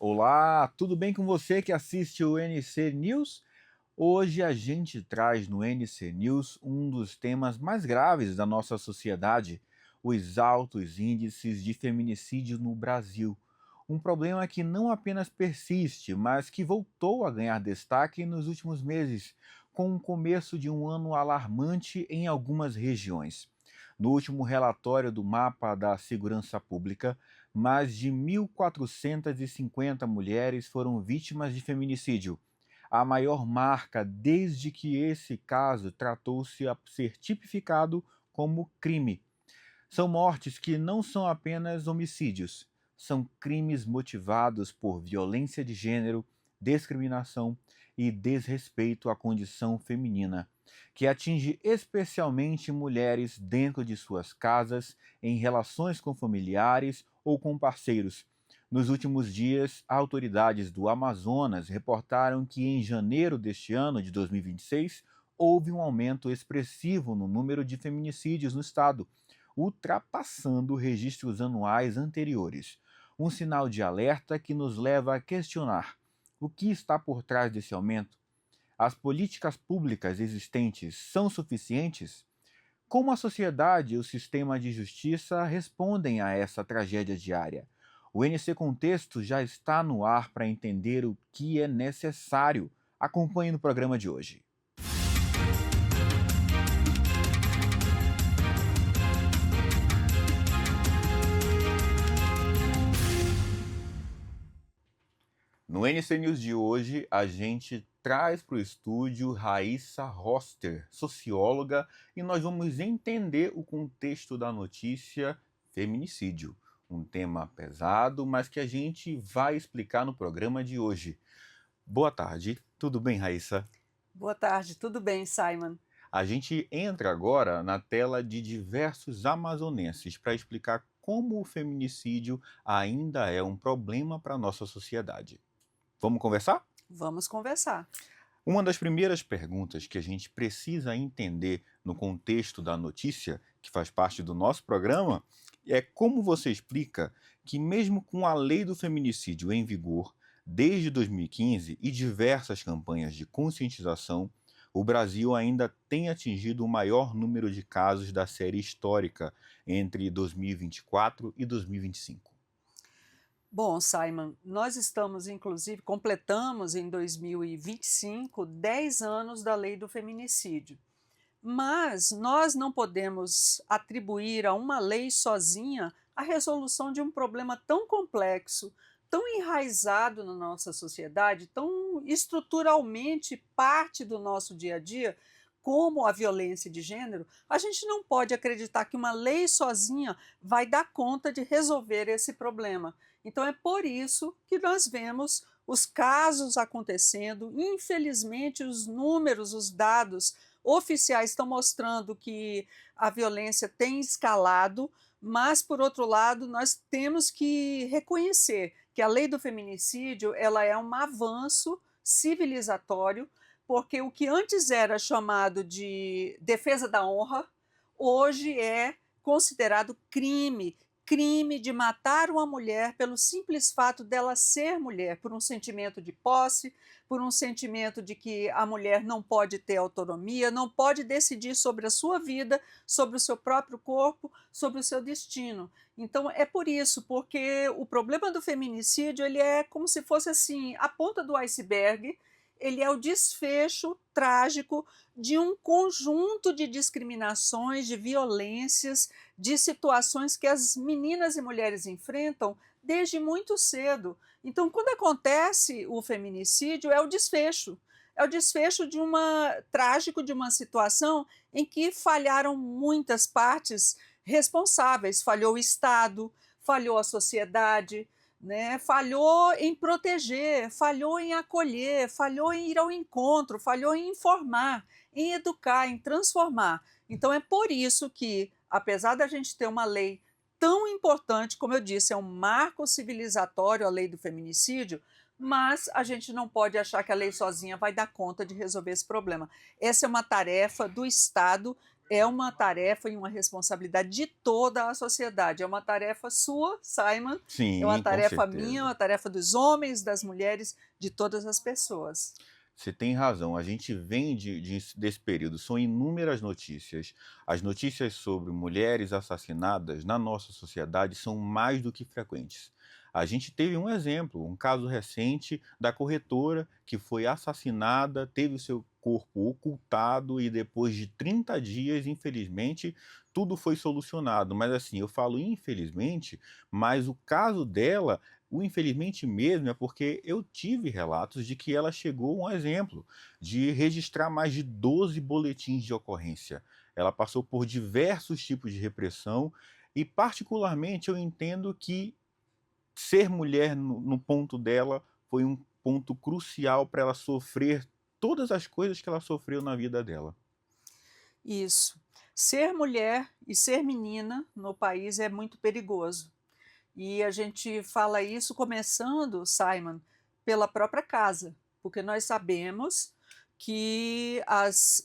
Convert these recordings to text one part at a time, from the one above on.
Olá, tudo bem com você que assiste o NC News? Hoje a gente traz no NC News um dos temas mais graves da nossa sociedade, os altos índices de feminicídio no Brasil. Um problema que não apenas persiste, mas que voltou a ganhar destaque nos últimos meses, com o começo de um ano alarmante em algumas regiões. No último relatório do Mapa da Segurança Pública, mais de 1.450 mulheres foram vítimas de feminicídio, a maior marca desde que esse caso tratou-se a ser tipificado como crime. São mortes que não são apenas homicídios, são crimes motivados por violência de gênero, discriminação e desrespeito à condição feminina, que atinge especialmente mulheres dentro de suas casas, em relações com familiares ou com parceiros. Nos últimos dias, autoridades do Amazonas reportaram que em janeiro deste ano de 2026 houve um aumento expressivo no número de feminicídios no estado, ultrapassando registros anuais anteriores. Um sinal de alerta que nos leva a questionar o que está por trás desse aumento. As políticas públicas existentes são suficientes? Como a sociedade e o sistema de justiça respondem a essa tragédia diária? O NC Contexto já está no ar para entender o que é necessário. Acompanhe no programa de hoje. No NC News de hoje, a gente traz para o estúdio Raíssa Roster, socióloga, e nós vamos entender o contexto da notícia feminicídio. Um tema pesado, mas que a gente vai explicar no programa de hoje. Boa tarde, tudo bem, Raíssa? Boa tarde, tudo bem, Simon? A gente entra agora na tela de diversos amazonenses para explicar como o feminicídio ainda é um problema para a nossa sociedade. Vamos conversar? Vamos conversar. Uma das primeiras perguntas que a gente precisa entender no contexto da notícia, que faz parte do nosso programa, é como você explica que, mesmo com a lei do feminicídio em vigor desde 2015 e diversas campanhas de conscientização, o Brasil ainda tem atingido o maior número de casos da série histórica entre 2024 e 2025. Bom, Simon, nós estamos, inclusive, completamos em 2025 10 anos da lei do feminicídio. Mas nós não podemos atribuir a uma lei sozinha a resolução de um problema tão complexo, tão enraizado na nossa sociedade, tão estruturalmente parte do nosso dia a dia, como a violência de gênero. A gente não pode acreditar que uma lei sozinha vai dar conta de resolver esse problema. Então é por isso que nós vemos os casos acontecendo. Infelizmente, os números, os dados oficiais estão mostrando que a violência tem escalado, mas, por outro lado, nós temos que reconhecer que a lei do feminicídio ela é um avanço civilizatório, porque o que antes era chamado de defesa da honra, hoje é considerado crime, crime de matar uma mulher pelo simples fato dela ser mulher, por um sentimento de posse, por um sentimento de que a mulher não pode ter autonomia, não pode decidir sobre a sua vida, sobre o seu próprio corpo, sobre o seu destino. Então é por isso, porque o problema do feminicídio ele é como se fosse assim a ponta do iceberg. Ele é o desfecho trágico de um conjunto de discriminações, de violências, de situações que as meninas e mulheres enfrentam desde muito cedo. Então, quando acontece o feminicídio, é o desfecho de uma trágico de uma situação em que falharam muitas partes responsáveis, falhou o Estado, falhou a sociedade, né? Falhou em proteger, falhou em acolher, falhou em ir ao encontro, falhou em informar, em educar, em transformar. Então é por isso que, apesar da gente ter uma lei tão importante, como eu disse, é um marco civilizatório a lei do feminicídio, mas a gente não pode achar que a lei sozinha vai dar conta de resolver esse problema. Essa é uma tarefa do Estado é uma tarefa e uma responsabilidade de toda a sociedade. É uma tarefa sua, Simon, é uma Sim, com tarefa minha, é certeza. uma tarefa dos homens, das mulheres, de todas as pessoas. Você tem razão, a gente vem desse período, são inúmeras notícias. As notícias sobre mulheres assassinadas na nossa sociedade são mais do que frequentes. A gente teve um exemplo, um caso recente da corretora que foi assassinada, teve o seu corpo ocultado e depois de 30 dias, infelizmente, tudo foi solucionado. Mas assim, eu falo infelizmente, mas o caso dela o infelizmente mesmo é porque eu tive relatos de que ela chegou a um exemplo, de registrar mais de 12 boletins de ocorrência. Ela passou por diversos tipos de repressão e particularmente eu entendo que ser mulher no ponto dela foi um ponto crucial para ela sofrer todas as coisas que ela sofreu na vida dela. Isso. Ser mulher e ser menina no país é muito perigoso. E a gente fala isso começando, Simon, pela própria casa, porque nós sabemos que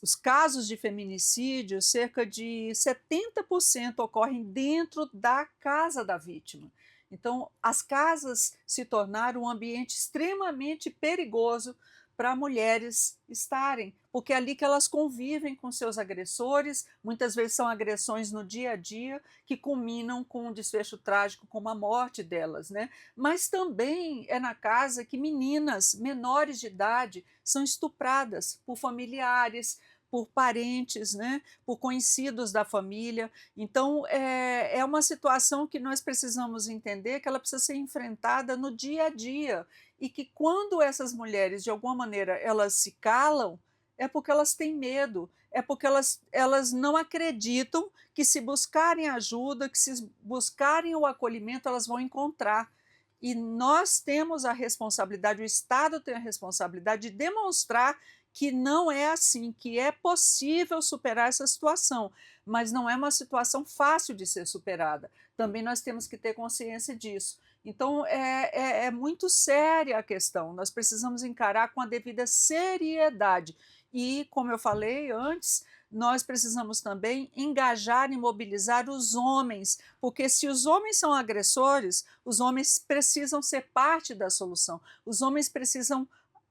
os casos de feminicídio, cerca de 70% ocorrem dentro da casa da vítima. Então, as casas se tornaram um ambiente extremamente perigoso para mulheres estarem, porque é ali que elas convivem com seus agressores, muitas vezes são agressões no dia a dia, que culminam com um desfecho trágico, como a morte delas, né? Mas também é na casa que meninas menores de idade são estupradas por familiares, por parentes, né? Por conhecidos da família. Então, é uma situação que nós precisamos entender que ela precisa ser enfrentada no dia a dia e que quando essas mulheres, de alguma maneira, elas se calam, é porque elas têm medo, é porque elas não acreditam que se buscarem ajuda, que se buscarem o acolhimento, elas vão encontrar. E nós temos a responsabilidade, o Estado tem a responsabilidade de demonstrar que não é assim, que é possível superar essa situação, mas não é uma situação fácil de ser superada. Também nós temos que ter consciência disso. Então, é muito séria a questão, nós precisamos encarar com a devida seriedade. E, como eu falei antes, nós precisamos também engajar e mobilizar os homens, porque se os homens são agressores, os homens precisam ser parte da solução, os homens precisam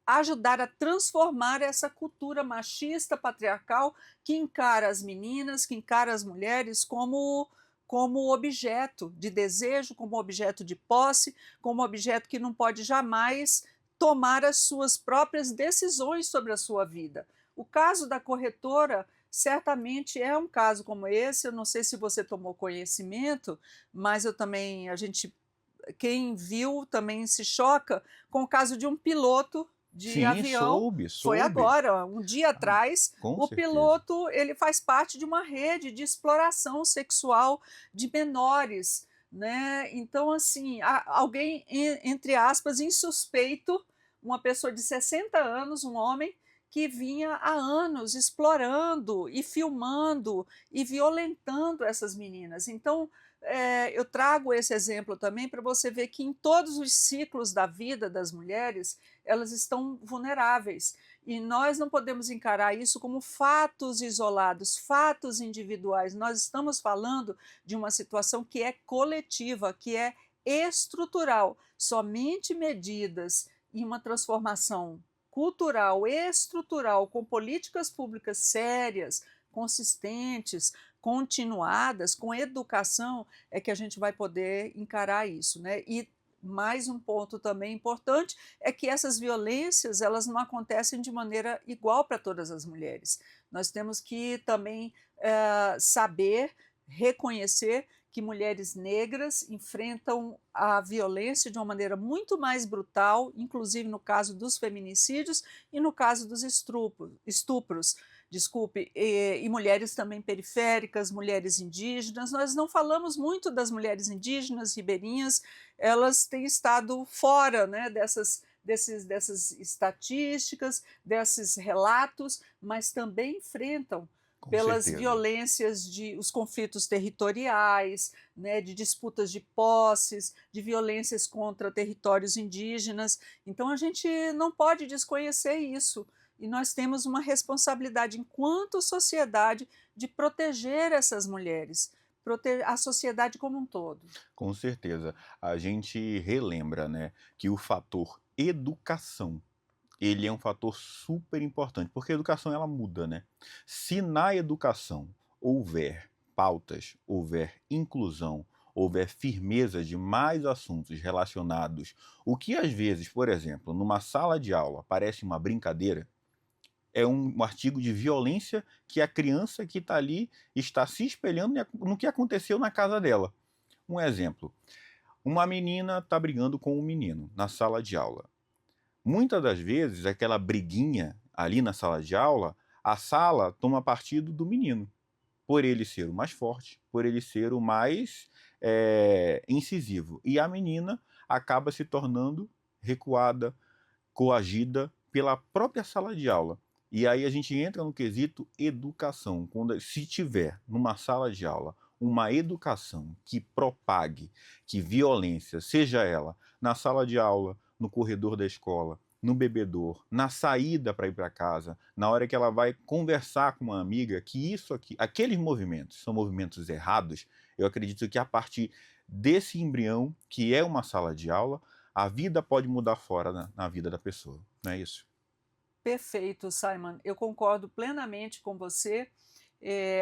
ajudar a transformar essa cultura machista, patriarcal, que encara as meninas, que encara as mulheres como objeto de desejo, como objeto de posse, como objeto que não pode jamais tomar as suas próprias decisões sobre a sua vida. O caso da corretora certamente é um caso como esse, eu não sei se você tomou conhecimento, mas eu também, quem viu também se choca com o caso de um piloto de Sim, avião, soube, foi soube. agora, um dia Ah, atrás, com o certeza. piloto ele faz parte de uma rede de exploração sexual de menores, né? Então, assim, alguém, entre aspas, insuspeito, uma pessoa de 60 anos, um homem, que vinha há anos explorando e filmando e violentando essas meninas. Então, eu trago esse exemplo também para você ver que em todos os ciclos da vida das mulheres, elas estão vulneráveis. E nós não podemos encarar isso como fatos isolados, fatos individuais. Nós estamos falando de uma situação que é coletiva, que é estrutural. Somente medidas e uma transformação cultural, estrutural, com políticas públicas sérias, consistentes, continuadas, com educação, é que a gente vai poder encarar isso, né? E mais um ponto também importante é que essas violências elas não acontecem de maneira igual para todas as mulheres. Nós temos que também saber reconhecer que mulheres negras enfrentam a violência de uma maneira muito mais brutal, inclusive no caso dos feminicídios e no caso dos estupros, desculpe, e mulheres também periféricas, mulheres indígenas. Nós não falamos muito das mulheres indígenas, ribeirinhas, elas têm estado fora, né, dessas estatísticas, desses relatos, mas também enfrentam Com pelas certeza. violências os conflitos territoriais, né, de disputas de posses, de violências contra territórios indígenas. Então a gente não pode desconhecer isso. e nós temos uma responsabilidade enquanto sociedade de proteger essas mulheres, a sociedade como um todo. Com certeza. A gente relembra, né, que o fator educação, ele é um fator super importante, porque a educação ela muda, né. Se na educação houver pautas, houver inclusão, houver firmeza de mais assuntos relacionados, o que às vezes, por exemplo, numa sala de aula parece uma brincadeira, é um artigo de violência que a criança que está ali está se espelhando no que aconteceu na casa dela. Um exemplo, uma menina está brigando com um menino na sala de aula. Muitas das vezes, aquela briguinha ali na sala de aula, a sala toma partido do menino, por ele ser o mais forte, por ele ser o mais incisivo. E a menina acaba se tornando recuada, coagida pela própria sala de aula. E aí a gente entra no quesito educação. Quando, se tiver numa sala de aula uma educação que propague que violência, seja ela na sala de aula, no corredor da escola, no bebedouro, na saída para ir para casa, na hora que ela vai conversar com uma amiga, que isso aqui, aqueles movimentos são movimentos errados, eu acredito que a partir desse embrião, que é uma sala de aula, a vida pode mudar fora na vida da pessoa, não é isso? Perfeito, Simon. Eu concordo plenamente com você.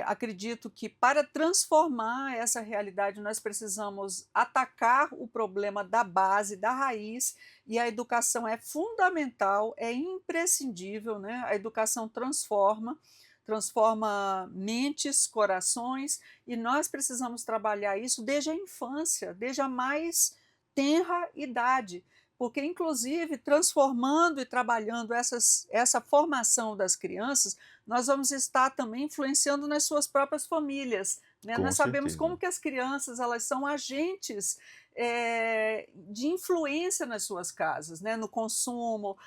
Acredito que para transformar essa realidade nós precisamos atacar o problema da base, da raiz, e a educação é fundamental, é imprescindível, né? A educação transforma mentes, corações, e nós precisamos trabalhar isso desde a infância, desde a mais tenra idade, porque inclusive transformando e trabalhando essa formação das crianças, nós vamos estar também influenciando nas suas próprias famílias, né? Com Nós sabemos certeza. como que as crianças elas são agentes de influência nas suas casas, né? No consumo,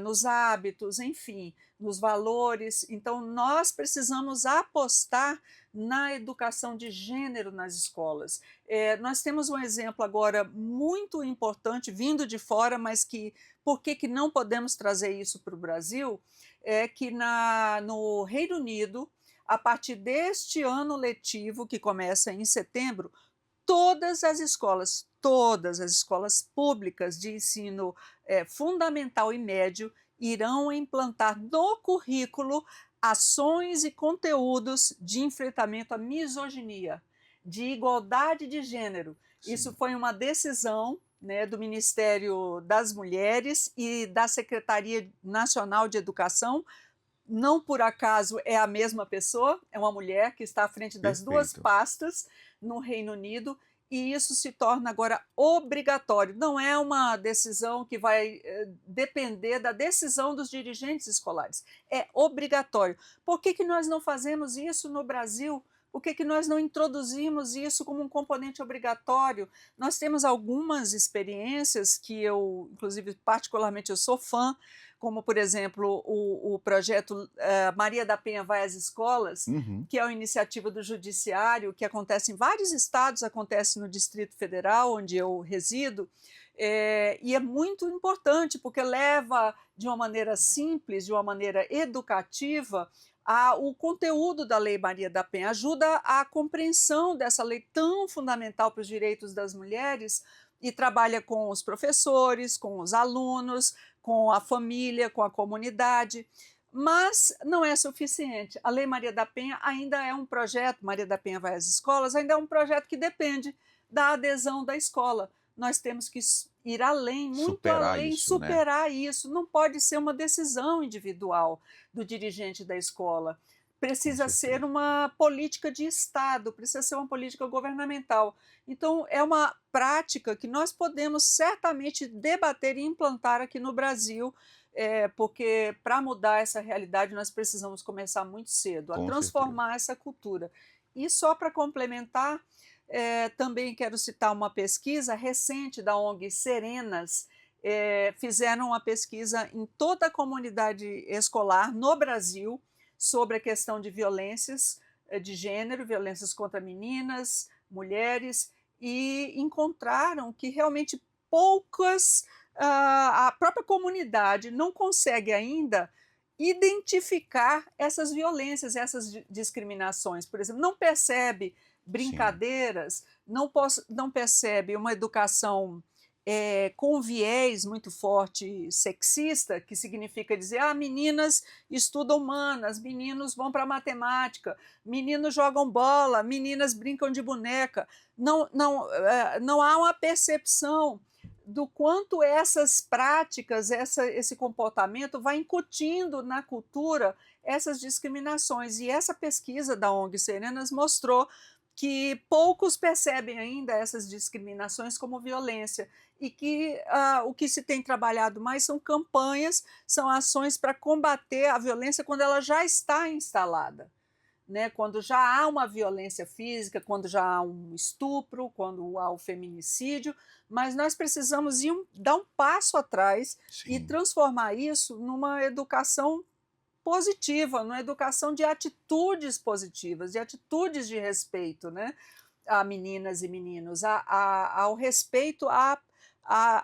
nos hábitos, enfim, nos valores. Então, nós precisamos apostar na educação de gênero nas escolas. Nós temos um exemplo agora muito importante, vindo de fora, mas que por que não podemos trazer isso para o Brasil? É que no Reino Unido, a partir deste ano letivo, que começa em setembro, todas as escolas públicas de ensino fundamental e médio irão implantar no currículo ações e conteúdos de enfrentamento à misoginia, de igualdade de gênero. Isso Sim. foi uma decisão, né, do Ministério das Mulheres e da Secretaria Nacional de Educação. Não por acaso é a mesma pessoa, é uma mulher que está à frente das duas Perfeito. pastas no Reino Unido, e isso se torna agora obrigatório. Não é uma decisão que vai depender da decisão dos dirigentes escolares, é obrigatório. Por que nós não fazemos isso no Brasil? Por que nós não introduzimos isso como um componente obrigatório? Nós temos algumas experiências que eu, inclusive, particularmente eu sou fã, como, por exemplo, o projeto Maria da Penha Vai às Escolas, Uhum. que é uma iniciativa do Judiciário, que acontece em vários estados, acontece no Distrito Federal, onde eu resido, e é muito importante, porque leva de uma maneira simples, de uma maneira educativa, o conteúdo da Lei Maria da Penha, ajuda a compreensão dessa lei tão fundamental para os direitos das mulheres, e trabalha com os professores, com os alunos, com a família, com a comunidade, mas não é suficiente. A Lei Maria da Penha ainda é um projeto, Maria da Penha Vai às Escolas, ainda é um projeto que depende da adesão da escola. Nós temos que ir além, muito Superar além, isso, né? superar isso. Não pode ser uma decisão individual do dirigente da escola. Com Precisa ser certeza. uma política de Estado, precisa ser uma política governamental. Então, é uma prática que nós podemos certamente debater e implantar aqui no Brasil, porque para mudar essa realidade nós precisamos começar muito cedo, a Com certeza. transformar essa cultura. E só para complementar, também quero citar uma pesquisa recente da ONG Serenas. Fizeram uma pesquisa em toda a comunidade escolar no Brasil sobre a questão de violências de gênero, violências contra meninas, mulheres, e encontraram que realmente poucas, a própria comunidade não consegue ainda identificar essas violências, essas discriminações. Por exemplo, não percebe Sim, brincadeiras, não percebe uma educação com viés muito forte sexista, que significa dizer, meninas estudam humanas, meninos vão para matemática, meninos jogam bola, meninas brincam de boneca. Não há uma percepção do quanto essas práticas, esse comportamento vai incutindo na cultura essas discriminações. E essa pesquisa da ONG Serenas mostrou que poucos percebem ainda essas discriminações como violência e que o que se tem trabalhado mais são campanhas, são ações para combater a violência quando ela já está instalada, né? Quando já há uma violência física, quando já há um estupro, quando há o feminicídio, mas nós precisamos dar um passo atrás e sim. transformar isso numa educação positiva, numa educação de atitudes positivas, de atitudes de respeito, né? A meninas e meninos, ao respeito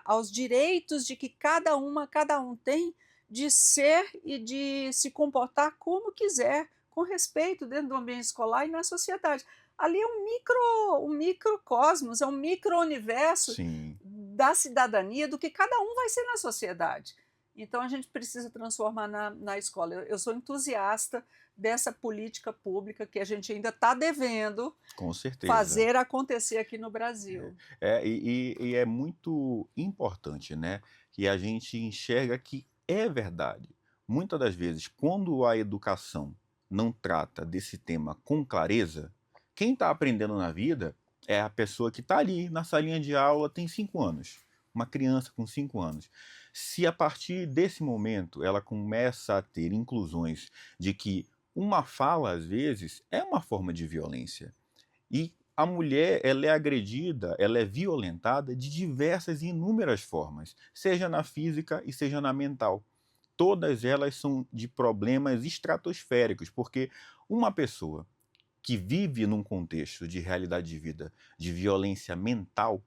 aos direitos de que cada um tem de ser e de se comportar como quiser, com respeito dentro do ambiente escolar e na sociedade. Ali é um microcosmos, é um micro-universo Sim. da cidadania, do que cada um vai ser na sociedade. Então a gente precisa transformar na escola. Eu sou entusiasta dessa política pública que a gente ainda está devendo Com certeza. fazer acontecer aqui no Brasil. E é muito importante, né, que a gente enxerga que é verdade. Muitas das vezes, quando a educação não trata desse tema com clareza, quem está aprendendo na vida é a pessoa que está ali na salinha de aula, tem 5 anos, uma criança com 5 anos. Se a partir desse momento ela começa a ter inclusões de que uma fala, às vezes, é uma forma de violência, e a mulher, ela é agredida, ela é violentada de diversas e inúmeras formas, seja na física e seja na mental. Todas elas são de problemas estratosféricos, porque uma pessoa que vive num contexto de realidade de vida de violência mental,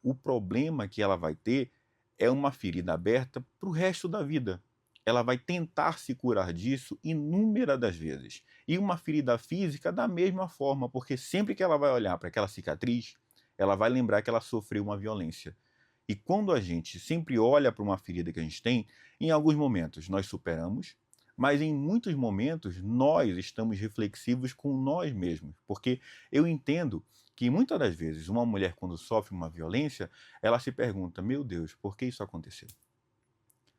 o problema que ela vai ter é uma ferida aberta para o resto da vida. Ela vai tentar se curar disso inúmeras das vezes. E uma ferida física da mesma forma, porque sempre que ela vai olhar para aquela cicatriz, ela vai lembrar que ela sofreu uma violência. E quando a gente sempre olha para uma ferida que a gente tem, em alguns momentos nós superamos, mas em muitos momentos nós estamos reflexivos com nós mesmos, porque eu entendo que muitas das vezes uma mulher, quando sofre uma violência, ela se pergunta: meu Deus, por que isso aconteceu?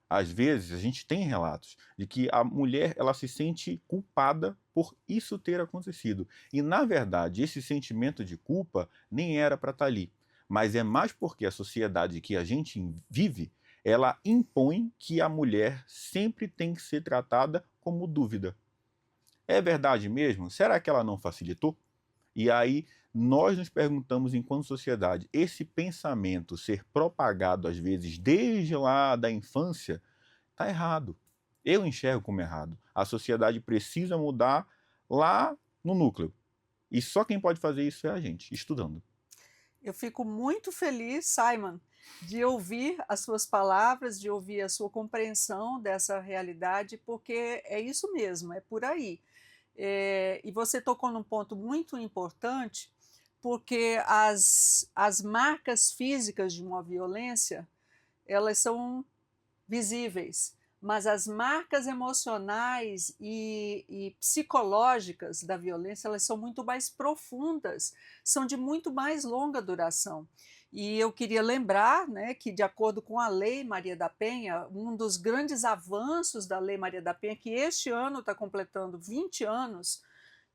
Às vezes a gente tem relatos de que a mulher, ela se sente culpada por isso ter acontecido. E na verdade, esse sentimento de culpa nem era para estar ali, mas é mais porque a sociedade que a gente vive, ela impõe que a mulher sempre tem que ser tratada como dúvida. É verdade mesmo? Será que ela não facilitou? E aí nós nos perguntamos, enquanto sociedade, esse pensamento ser propagado às vezes desde lá da infância está errado. Eu enxergo como errado. A sociedade precisa mudar lá no núcleo. E só quem pode fazer isso é a gente, estudando. Eu fico muito feliz, Simon, de ouvir as suas palavras, de ouvir a sua compreensão dessa realidade, porque é isso mesmo, é por aí. E você tocou num ponto muito importante, porque as marcas físicas de uma violência, elas são visíveis, mas as marcas emocionais e psicológicas da violência, elas são muito mais profundas, são de muito mais longa duração. E eu queria lembrar, né, que, de acordo com a Lei Maria da Penha, um dos grandes avanços da Lei Maria da Penha, que este ano está completando 20 anos,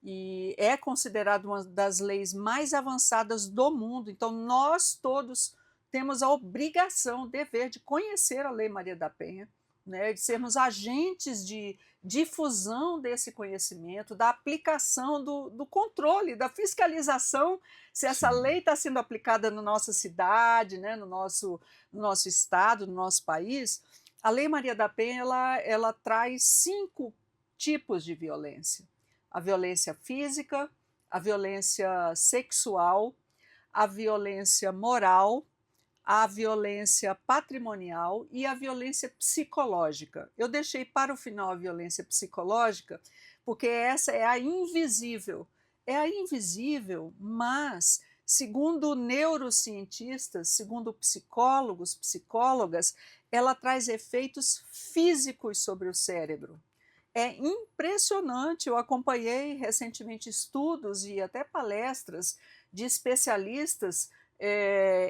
e é considerado uma das leis mais avançadas do mundo. Então, nós todos temos a obrigação, o dever de conhecer a Lei Maria da Penha, né, de sermos agentes de difusão desse conhecimento, da aplicação do controle, da fiscalização, se essa Sim, lei está sendo aplicada na nossa cidade, né, no nosso estado, no nosso país. A Lei Maria da Penha ela traz 5 tipos de violência: a violência física, a violência sexual, a violência moral, a violência patrimonial e a violência psicológica. Eu deixei para o final a violência psicológica, porque essa é a invisível. É a invisível, mas, segundo neurocientistas, segundo psicólogos, psicólogas, ela traz efeitos físicos sobre o cérebro. É impressionante, eu acompanhei recentemente estudos e até palestras de especialistas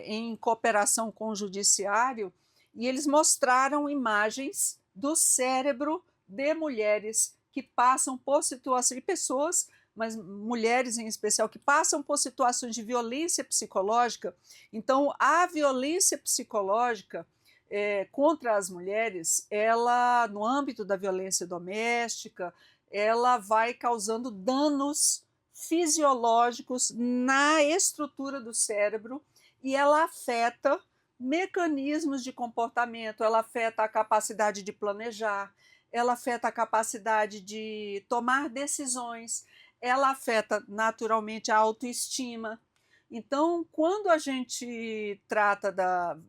em cooperação com o judiciário, e eles mostraram imagens do cérebro de mulheres que passam por situações, e pessoas, mas mulheres em especial, que passam por situações de violência psicológica. Então, a violência psicológica contra as mulheres, ela, no âmbito da violência doméstica, ela vai causando danos fisiológicos na estrutura do cérebro e ela afeta mecanismos de comportamento, ela afeta a capacidade de planejar, ela afeta a capacidade de tomar decisões, ela afeta naturalmente a autoestima. Então, quando a gente trata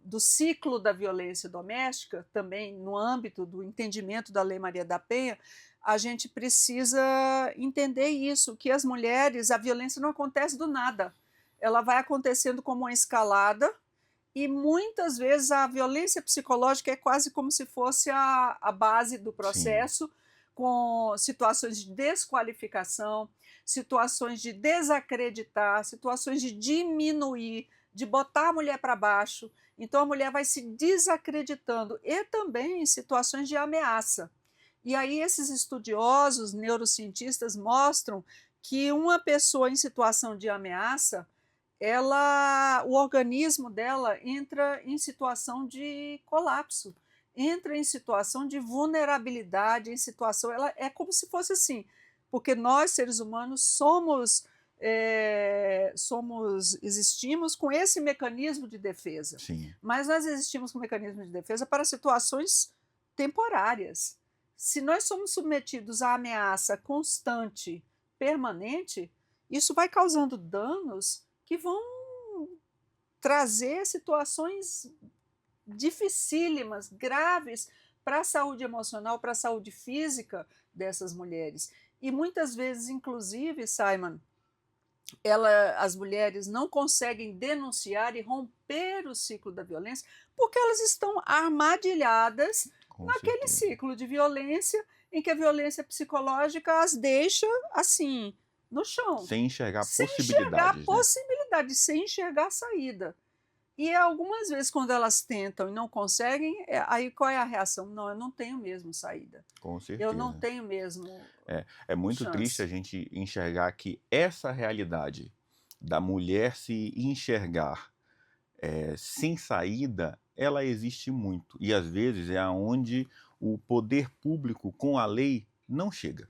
do ciclo da violência doméstica, também no âmbito do entendimento da Lei Maria da Penha, a gente precisa entender isso, que as mulheres, a violência não acontece do nada. Ela vai acontecendo como uma escalada e muitas vezes a violência psicológica é quase como se fosse a base do Sim, processo, com situações de desqualificação, situações de desacreditar, situações de diminuir, de botar a mulher para baixo. Então a mulher vai se desacreditando e também em situações de ameaça. E aí esses estudiosos, neurocientistas mostram que uma pessoa em situação de ameaça, o organismo dela entra em situação de colapso, entra em situação de vulnerabilidade, em situação, ela é como se fosse assim, porque nós seres humanos existimos com esse mecanismo de defesa, sim. mas nós existimos com mecanismo de defesa para situações temporárias. Se nós somos submetidos à ameaça constante, permanente, isso vai causando danos que vão trazer situações dificílimas, graves para a saúde emocional, para a saúde física dessas mulheres. E muitas vezes, inclusive, Simon, as mulheres não conseguem denunciar e romper o ciclo da violência porque elas estão armadilhadas Com naquele certeza. ciclo de violência em que a violência psicológica as deixa assim, no chão, Sem enxergar sem enxergar a possibilidades, né? possibilidade, sem enxergar a saída. E algumas vezes, quando elas tentam e não conseguem, aí qual é a reação? Não, eu não tenho mesmo saída. Com Eu não certeza. tenho mesmo É muito triste a chance. gente enxergar que essa realidade da mulher se enxergar sem saída, ela existe muito. E às vezes é aonde o poder público com a lei não chega.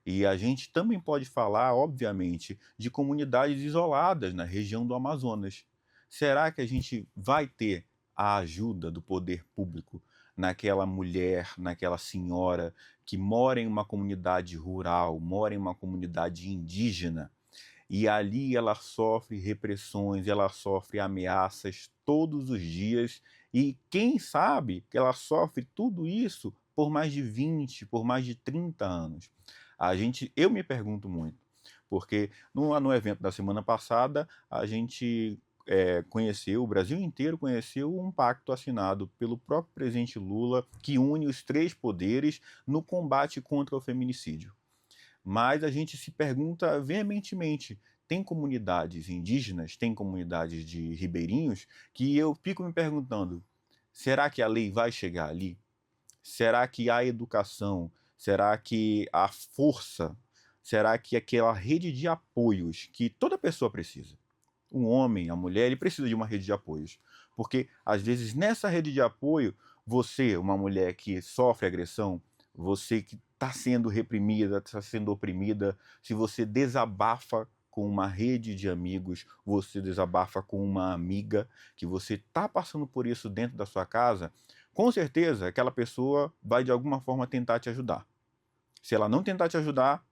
E a gente também pode falar, obviamente, de comunidades isoladas na região do Amazonas. Será que a gente vai ter a ajuda do poder público naquela mulher, naquela senhora que mora em uma comunidade rural, mora em uma comunidade indígena, e ali ela sofre repressões, ela sofre ameaças todos os dias, e quem sabe que ela sofre tudo isso por mais de 20, por mais de 30 anos. Eu me pergunto muito, porque no evento da semana passada, a gente conheceu, o Brasil inteiro conheceu um pacto assinado pelo próprio presidente Lula que une os três poderes no combate contra o feminicídio. Mas a gente se pergunta veementemente, tem comunidades indígenas, tem comunidades de ribeirinhos, que eu fico me perguntando, será que a lei vai chegar ali? Será que a educação, será que a força, será que aquela rede de apoios que toda pessoa precisa, o homem, a mulher, ele precisa de uma rede de apoios. Porque, às vezes, nessa rede de apoio, você, uma mulher que sofre agressão, você que está sendo reprimida, está sendo oprimida, se você desabafa com uma rede de amigos, você desabafa com uma amiga, que você está passando por isso dentro da sua casa, com certeza aquela pessoa vai de alguma forma tentar te ajudar. Se ela não tentar te ajudar,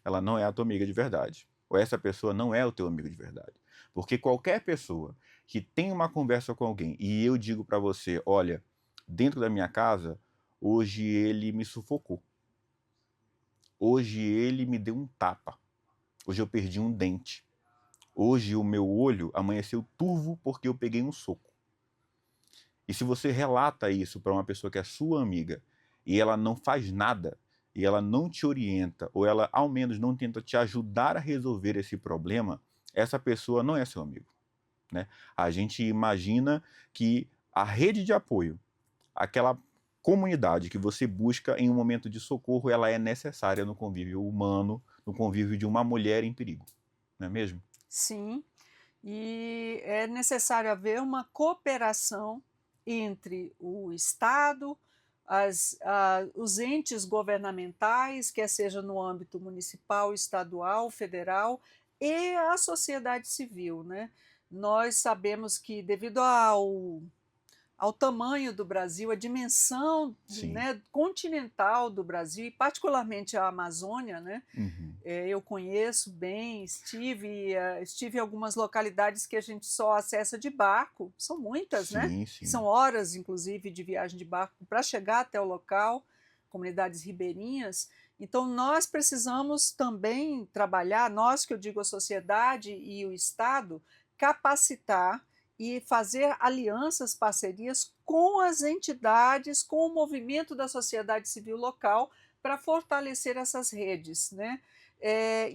ela não é a tua amiga de verdade. Ou essa pessoa não é o teu amigo de verdade. Porque qualquer pessoa que tem uma conversa com alguém e eu digo para você: olha, dentro da minha casa, hoje ele me sufocou, hoje ele me deu um tapa, hoje eu perdi um dente, hoje o meu olho amanheceu turvo porque eu peguei um soco. E se você relata isso para uma pessoa que é sua amiga e ela não faz nada, e ela não te orienta, ou ela ao menos não tenta te ajudar a resolver esse problema, essa pessoa não é seu amigo, né? A gente imagina que a rede de apoio, aquela comunidade que você busca em um momento de socorro, ela é necessária no convívio humano, no convívio de uma mulher em perigo, não é mesmo? Sim, e é necessário haver uma cooperação entre o Estado, os entes governamentais, quer seja no âmbito municipal, estadual, federal, e a sociedade civil, né? Nós sabemos que devido ao tamanho do Brasil, a dimensão, Sim. né, continental do Brasil e particularmente a Amazônia, né? Uhum. Eu conheço bem, estive em algumas localidades que a gente só acessa de barco, são muitas, né? Sim, Que são sim. horas, inclusive, de viagem de barco para chegar até o local, comunidades ribeirinhas. Então, nós precisamos também trabalhar, nós que eu digo a sociedade e o Estado, capacitar e fazer alianças, parcerias com as entidades, com o movimento da sociedade civil local para fortalecer essas redes, né?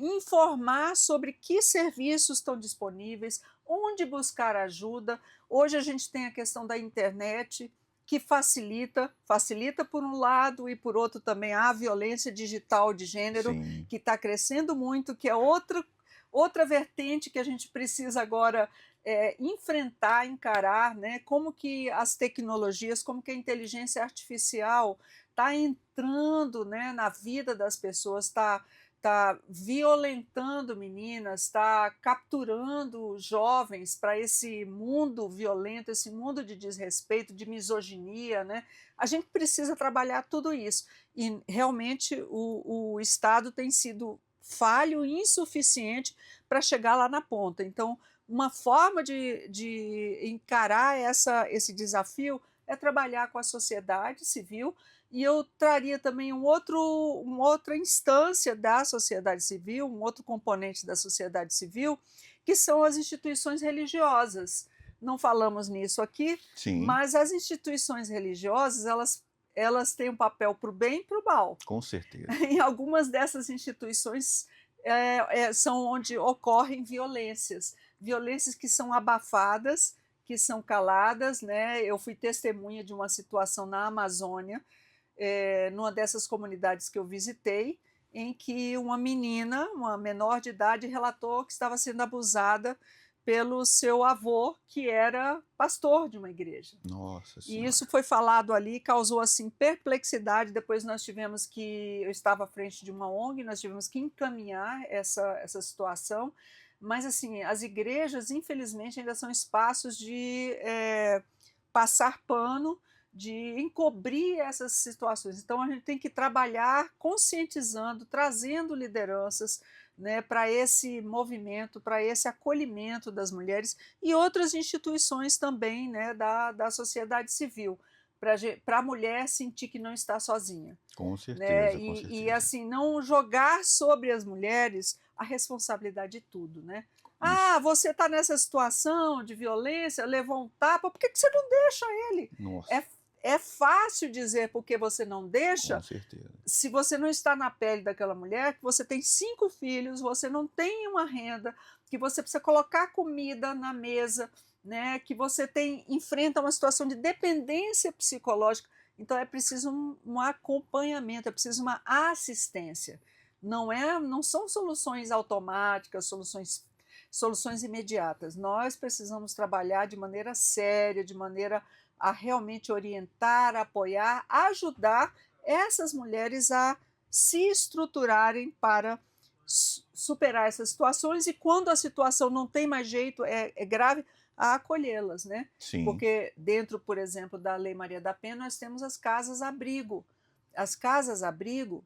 Informar sobre que serviços estão disponíveis, onde buscar ajuda. Hoje a gente tem a questão da internet, que facilita por um lado e por outro também a violência digital de gênero, Sim. que está crescendo muito, que é outra vertente que a gente precisa agora enfrentar, encarar, né? Como que as tecnologias, como que a inteligência artificial está entrando, né, na vida das pessoas, está violentando meninas, está capturando jovens para esse mundo violento, esse mundo de desrespeito, de misoginia, né? A gente precisa trabalhar tudo isso. E realmente o Estado tem sido falho e insuficiente para chegar lá na ponta. Então, uma forma de encarar esse desafio é trabalhar com a sociedade civil, e eu traria também uma outra instância da sociedade civil, um outro componente da sociedade civil, que são as instituições religiosas. Não falamos nisso aqui, Sim, mas as instituições religiosas, elas têm um papel para o bem e para o mal. com certeza. Em algumas dessas instituições são onde ocorrem violências que são abafadas, que são caladas, né? Eu fui testemunha de uma situação na Amazônia, numa dessas comunidades que eu visitei, em que uma menina, uma menor de idade, relatou que estava sendo abusada pelo seu avô, que era pastor de uma igreja. Nossa E senhora. isso foi falado ali, causou assim perplexidade. Depois eu estava à frente de uma ONG, nós tivemos que encaminhar essa situação. Mas assim, as igrejas, infelizmente, ainda são espaços de passar pano, de encobrir essas situações. Então a gente tem que trabalhar conscientizando, trazendo lideranças, né, para esse movimento, para esse acolhimento das mulheres e outras instituições também, né, da sociedade civil, para a mulher sentir que não está sozinha, Com né, certeza, com e certeza. assim, não jogar sobre as mulheres a responsabilidade de tudo, né? Isso. Ah, você está nessa situação de violência, levou um tapa, por que você não deixa ele? É, Nossa, é fácil dizer porque você não com deixa, certeza. se você não está na pele daquela mulher, que você tem 5 filhos, você não tem uma renda, que você precisa colocar comida na mesa, né, que você enfrenta uma situação de dependência psicológica, então é preciso um acompanhamento, é preciso uma assistência. Não são soluções automáticas, soluções imediatas. Nós precisamos trabalhar de maneira séria, de maneira a realmente orientar, apoiar, ajudar essas mulheres a se estruturarem para superar essas situações, e quando a situação não tem mais jeito, é grave, a acolhê-las, né? Sim, Porque dentro, por exemplo, da Lei Maria da Penha, nós temos as casas-abrigo. As casas-abrigo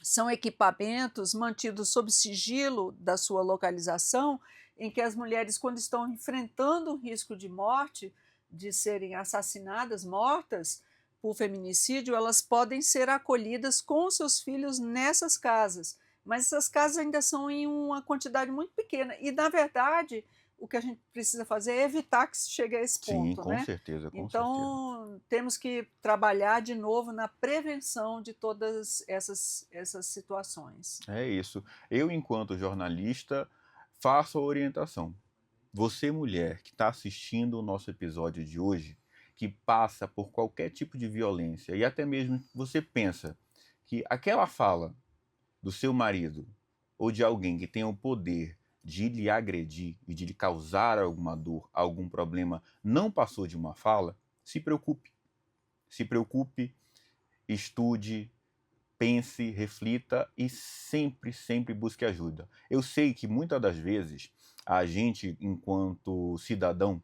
são equipamentos mantidos sob sigilo da sua localização, em que as mulheres, quando estão enfrentando um risco de morte, de serem assassinadas, mortas por feminicídio, elas podem ser acolhidas com seus filhos nessas casas. Mas essas casas ainda são em uma quantidade muito pequena. E, na verdade, o que a gente precisa fazer é evitar que se chegue a esse Sim, ponto, com né? certeza, com certeza. Então, temos que trabalhar de novo na prevenção de todas essas situações. É isso. Eu, enquanto jornalista, faço a orientação. Você, mulher, que está assistindo o nosso episódio de hoje, que passa por qualquer tipo de violência e até mesmo você pensa que aquela fala do seu marido ou de alguém que tenha o poder de lhe agredir e de lhe causar alguma dor, algum problema, não passou de uma fala, se preocupe. Se preocupe, estude, pense, reflita e sempre, sempre busque ajuda. Eu sei que muitas das vezes a gente, enquanto cidadão,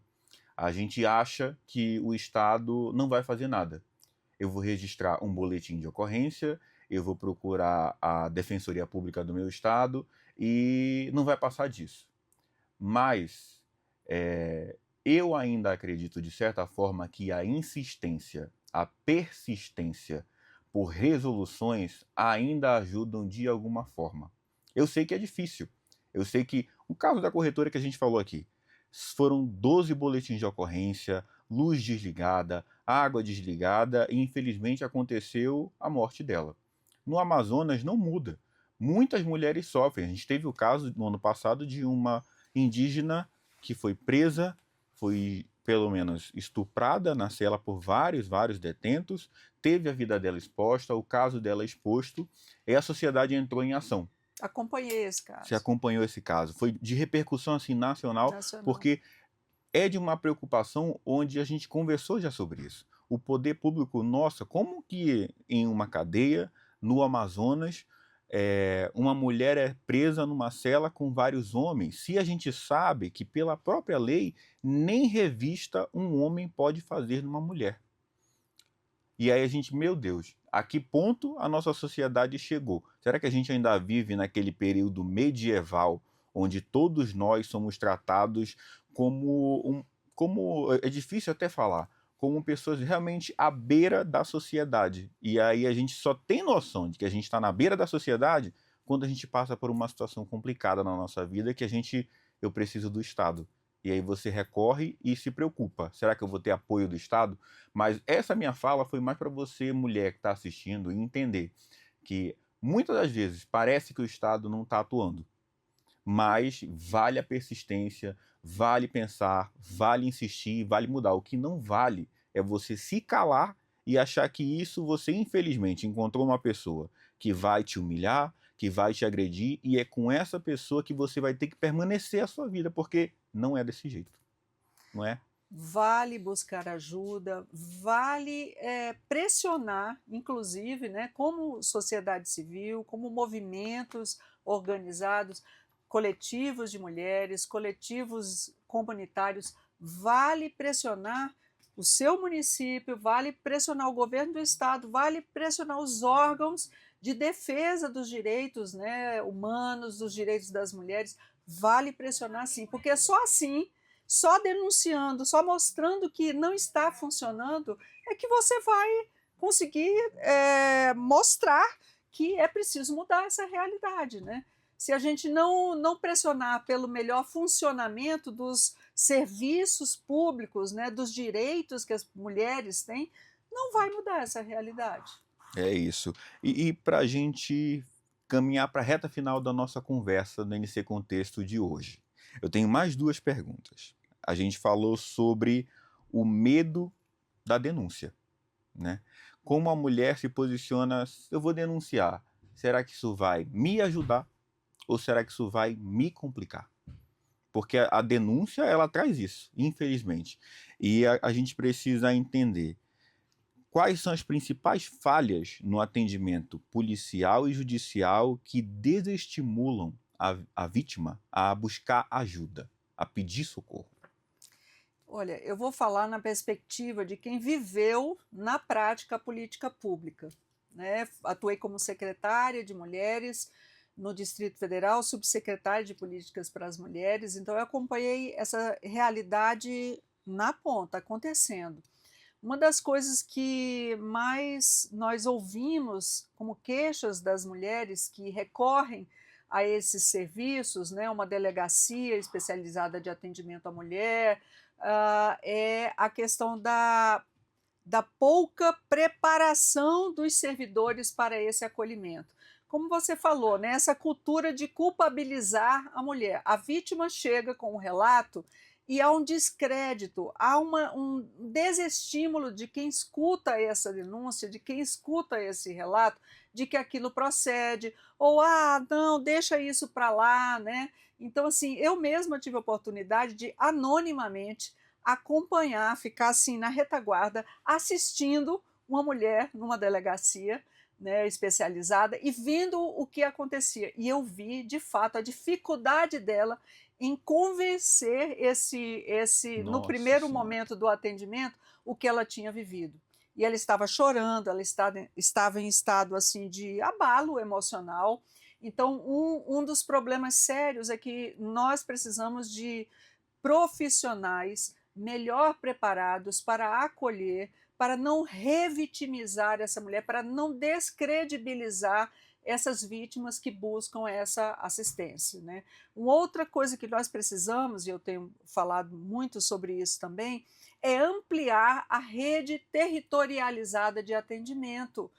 a gente acha que o Estado não vai fazer nada. Eu vou registrar um boletim de ocorrência, eu vou procurar a Defensoria Pública do meu estado e não vai passar disso. Mas eu ainda acredito, de certa forma, que a insistência, a persistência por resoluções ainda ajudam de alguma forma. Eu sei que é difícil. Eu sei que o caso da corretora que a gente falou aqui, foram 12 boletins de ocorrência, luz desligada, água desligada e infelizmente aconteceu a morte dela. No Amazonas não muda. Muitas mulheres sofrem. A gente teve o caso no ano passado de uma indígena que foi presa, foi pelo menos estuprada na cela por vários detentos, teve a vida dela exposta, o caso dela exposto, e a sociedade entrou em ação. Acompanhei esse Você caso acompanhou esse caso? Foi de repercussão assim nacional, nacional. porque é de uma preocupação onde a gente conversou já sobre isso. O poder público, nossa, como que em uma cadeia, no Amazonas, uma mulher é presa numa cela com vários homens, se a gente sabe que pela própria lei, nem revista um homem pode fazer numa mulher. E aí a gente, meu Deus, a que ponto a nossa sociedade chegou? Será que a gente ainda vive naquele período medieval, onde todos nós somos tratados como é difícil até falar, como pessoas realmente à beira da sociedade. E aí a gente só tem noção de que a gente está na beira da sociedade quando a gente passa por uma situação complicada na nossa vida que eu preciso do Estado. E aí você recorre e se preocupa. Será que eu vou ter apoio do Estado? Mas essa minha fala foi mais para você, mulher que está assistindo, entender que muitas das vezes parece que o Estado não está atuando, mas vale a persistência, vale pensar, vale insistir, vale mudar. O que não vale é você se calar e achar que isso você, infelizmente, encontrou uma pessoa que vai te humilhar, que vai te agredir, e é com essa pessoa que você vai ter que permanecer a sua vida, porque não é desse jeito, não é? Vale buscar ajuda, vale pressionar, inclusive, né, como sociedade civil, como movimentos organizados, coletivos de mulheres, coletivos comunitários, vale pressionar o seu município, vale pressionar o governo do estado, vale pressionar os órgãos de defesa dos direitos, né, humanos, dos direitos das mulheres, vale pressionar sim, porque é só assim, só denunciando, só mostrando que não está funcionando, é que você vai conseguir mostrar que é preciso mudar essa realidade, né? Se a gente não pressionar pelo melhor funcionamento dos serviços públicos, né, dos direitos que as mulheres têm, não vai mudar essa realidade. É isso. E para a gente caminhar para a reta final da nossa conversa no NC Contexto de hoje, eu tenho mais duas perguntas. A gente falou sobre o medo da denúncia, né? Como a mulher se posiciona, eu vou denunciar, será que isso vai me ajudar ou será que isso vai me complicar? Porque a denúncia, ela traz isso, infelizmente. E a gente precisa entender quais são as principais falhas no atendimento policial e judicial que desestimulam a vítima a buscar ajuda, a pedir socorro. Olha, eu vou falar na perspectiva de quem viveu na prática a política pública, né? Atuei como secretária de mulheres no Distrito Federal, subsecretária de Políticas para as Mulheres, então eu acompanhei essa realidade na ponta, acontecendo. Uma das coisas que mais nós ouvimos como queixas das mulheres que recorrem a esses serviços, né, uma delegacia especializada de atendimento à mulher, é a questão da pouca preparação dos servidores para esse acolhimento. Como você falou, né, essa cultura de culpabilizar a mulher. A vítima chega com um relato e há um descrédito, há um desestímulo de quem escuta essa denúncia, de quem escuta esse relato, de que aquilo procede, ou não, deixa isso para lá, né? Então, assim, eu mesma tive a oportunidade de anonimamente acompanhar, ficar assim na retaguarda, assistindo uma mulher numa delegacia, né, especializada, e vendo o que acontecia. E eu vi, de fato, a dificuldade dela em convencer no Nossa primeiro Senhora. momento do atendimento, o que ela tinha vivido. E ela estava chorando, ela estava em estado assim de abalo emocional. Então, um dos problemas sérios é que nós precisamos de profissionais melhor preparados para acolher, para não revitimizar essa mulher, para não descredibilizar essas vítimas que buscam essa assistência, né? Uma outra coisa que nós precisamos, e eu tenho falado muito sobre isso também, é ampliar a rede territorializada de atendimento,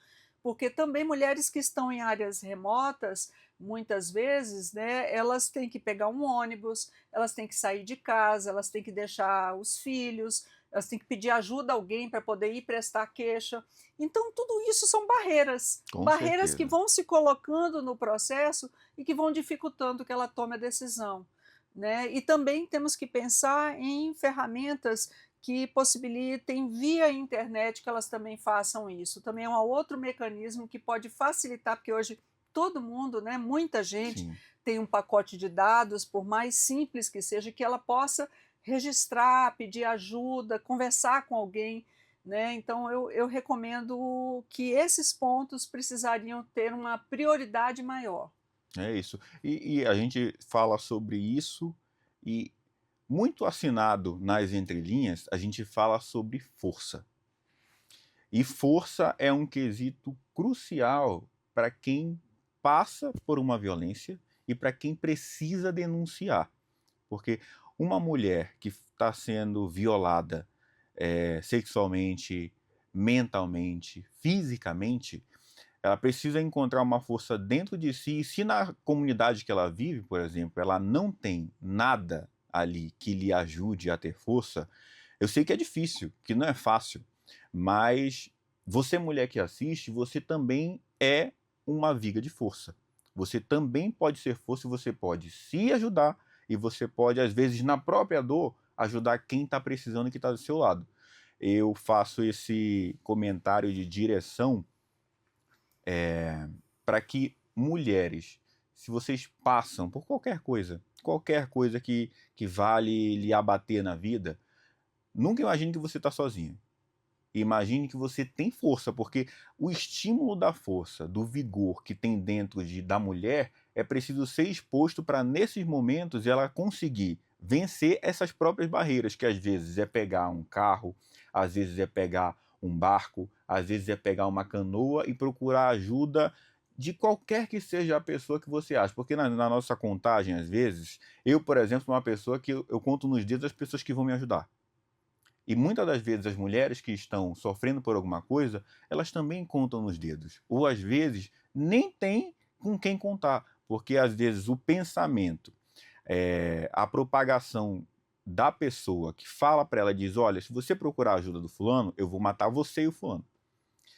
porque também mulheres que estão em áreas remotas, muitas vezes, né, elas têm que pegar um ônibus, elas têm que sair de casa, elas têm que deixar os filhos, elas têm que pedir ajuda a alguém para poder ir prestar queixa. Então, tudo isso são barreiras, Com barreiras que certeza. vão se colocando no processo e que vão dificultando que ela tome a decisão, né? E também temos que pensar em ferramentas que possibilitem via internet que elas também façam isso. Também é um outro mecanismo que pode facilitar, porque hoje todo mundo, né, muita gente Sim. tem um pacote de dados, por mais simples que seja, que ela possa registrar, pedir ajuda, conversar com alguém, né? Então eu recomendo que esses pontos precisariam ter uma prioridade maior. É isso. E a gente fala sobre isso e, muito assinado nas entrelinhas, a gente fala sobre força. E força é um quesito crucial para quem passa por uma violência e para quem precisa denunciar. Porque uma mulher que está sendo violada sexualmente, mentalmente, fisicamente, ela precisa encontrar uma força dentro de si. E se na comunidade que ela vive, por exemplo, ela não tem nada ali que lhe ajude a ter força, eu sei que é difícil, que não é fácil, mas você, mulher que assiste, você também é uma viga de força. Você também pode ser força e você pode se ajudar e você pode, às vezes, na própria dor, ajudar quem está precisando e que está do seu lado. Eu faço esse comentário de direção para que mulheres, se vocês passam por qualquer coisa que vale lhe abater na vida, nunca imagine que você está sozinha. Imagine que você tem força, porque o estímulo da força, do vigor que tem dentro da mulher é preciso ser exposto para, nesses momentos, ela conseguir vencer essas próprias barreiras, que às vezes é pegar um carro, às vezes é pegar um barco, às vezes é pegar uma canoa e procurar ajuda de qualquer que seja a pessoa que você acha. Porque na nossa contagem, às vezes, eu, por exemplo, sou uma pessoa que eu conto nos dedos as pessoas que vão me ajudar. E muitas das vezes as mulheres que estão sofrendo por alguma coisa, elas também contam nos dedos. Ou às vezes nem tem com quem contar, porque às vezes o pensamento, a propagação da pessoa que fala para ela, diz: olha, se você procurar a ajuda do fulano, eu vou matar você e o fulano.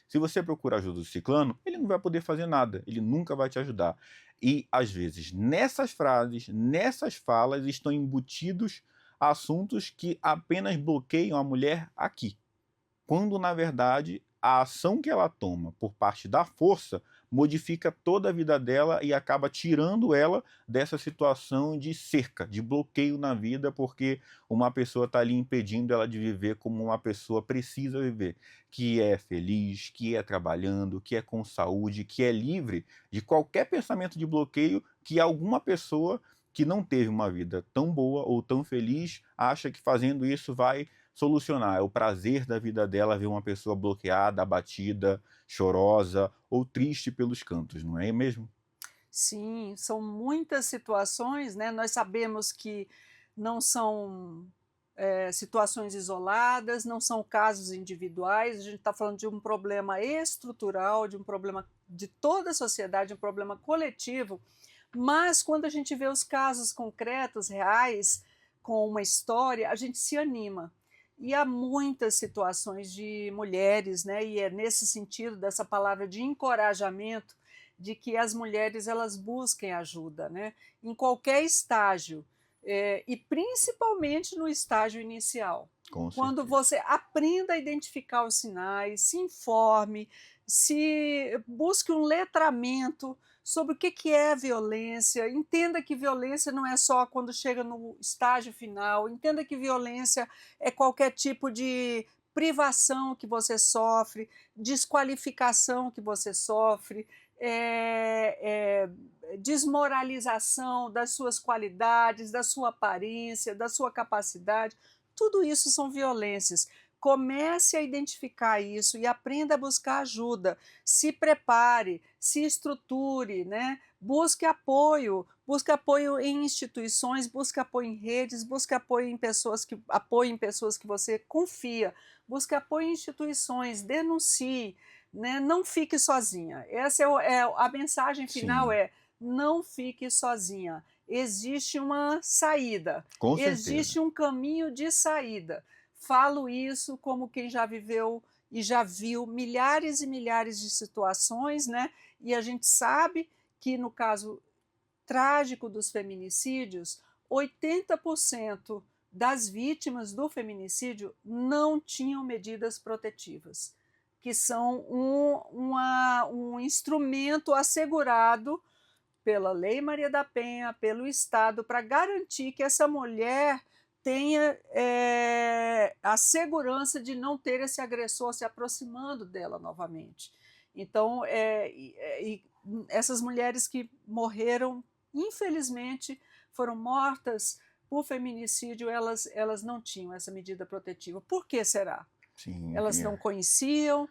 Se você procurar a ajuda do ciclano, ele não vai poder fazer nada, ele nunca vai te ajudar. E às vezes nessas frases, nessas falas estão embutidos assuntos que apenas bloqueiam a mulher aqui, quando na verdade a ação que ela toma por parte da força modifica toda a vida dela e acaba tirando ela dessa situação de cerca, de bloqueio na vida, porque uma pessoa está ali impedindo ela de viver como uma pessoa precisa viver, que é feliz, que é trabalhando, que é com saúde, que é livre de qualquer pensamento de bloqueio que alguma pessoa que não teve uma vida tão boa ou tão feliz acha que fazendo isso vai solucionar. É o prazer da vida dela ver uma pessoa bloqueada, abatida, chorosa ou triste pelos cantos, não é mesmo? Sim, são muitas situações, né, nós sabemos que não são, situações isoladas, não são casos individuais, a gente está falando de um problema estrutural, de um problema de toda a sociedade, um problema coletivo, mas quando a gente vê os casos concretos, reais, com uma história, a gente se anima. E há muitas situações de mulheres, né, e é nesse sentido dessa palavra de encorajamento, de que as mulheres elas busquem ajuda, né, em qualquer estágio, e principalmente no estágio inicial. Com Quando certeza. você aprenda a identificar os sinais, se informe, se busque um letramento sobre o que é violência, entenda que violência não é só quando chega no estágio final, entenda que violência é qualquer tipo de privação que você sofre, desqualificação que você sofre, desmoralização das suas qualidades, da sua aparência, da sua capacidade, tudo isso são violências. Comece a identificar isso e aprenda a buscar ajuda. Se prepare, se estruture, né? Busque apoio em instituições, busque apoio em redes, busque apoio em pessoas que apoiem pessoas que você confia, busque apoio em instituições, denuncie, né? Não fique sozinha. Essa a mensagem final Sim, é: não fique sozinha. Existe uma saída, com certeza. existe um caminho de saída. Falo isso como quem já viveu e já viu milhares e milhares de situações, né? E a gente sabe que no caso trágico dos feminicídios, 80% das vítimas do feminicídio não tinham medidas protetivas, que são um instrumento assegurado pela Lei Maria da Penha, pelo Estado, para garantir que essa mulher tenha a segurança de não ter esse agressor se aproximando dela novamente. Então, essas mulheres que morreram, infelizmente, foram mortas por feminicídio, elas não tinham essa medida protetiva. Por que será? Sim, Elas não conheciam,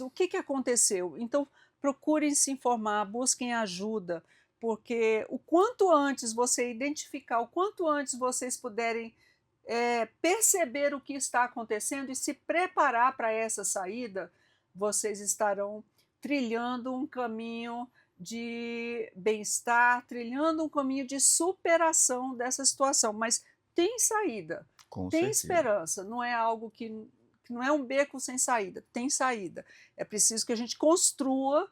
o que que aconteceu? Então, procurem se informar, busquem ajuda, porque o quanto antes você identificar, o quanto antes vocês puderem perceber o que está acontecendo e se preparar para essa saída, vocês estarão trilhando um caminho de bem-estar, trilhando um caminho de superação dessa situação. Mas tem saída, com tem certeza. esperança, não é algo que não é um beco sem saída, tem saída. É preciso que a gente construa,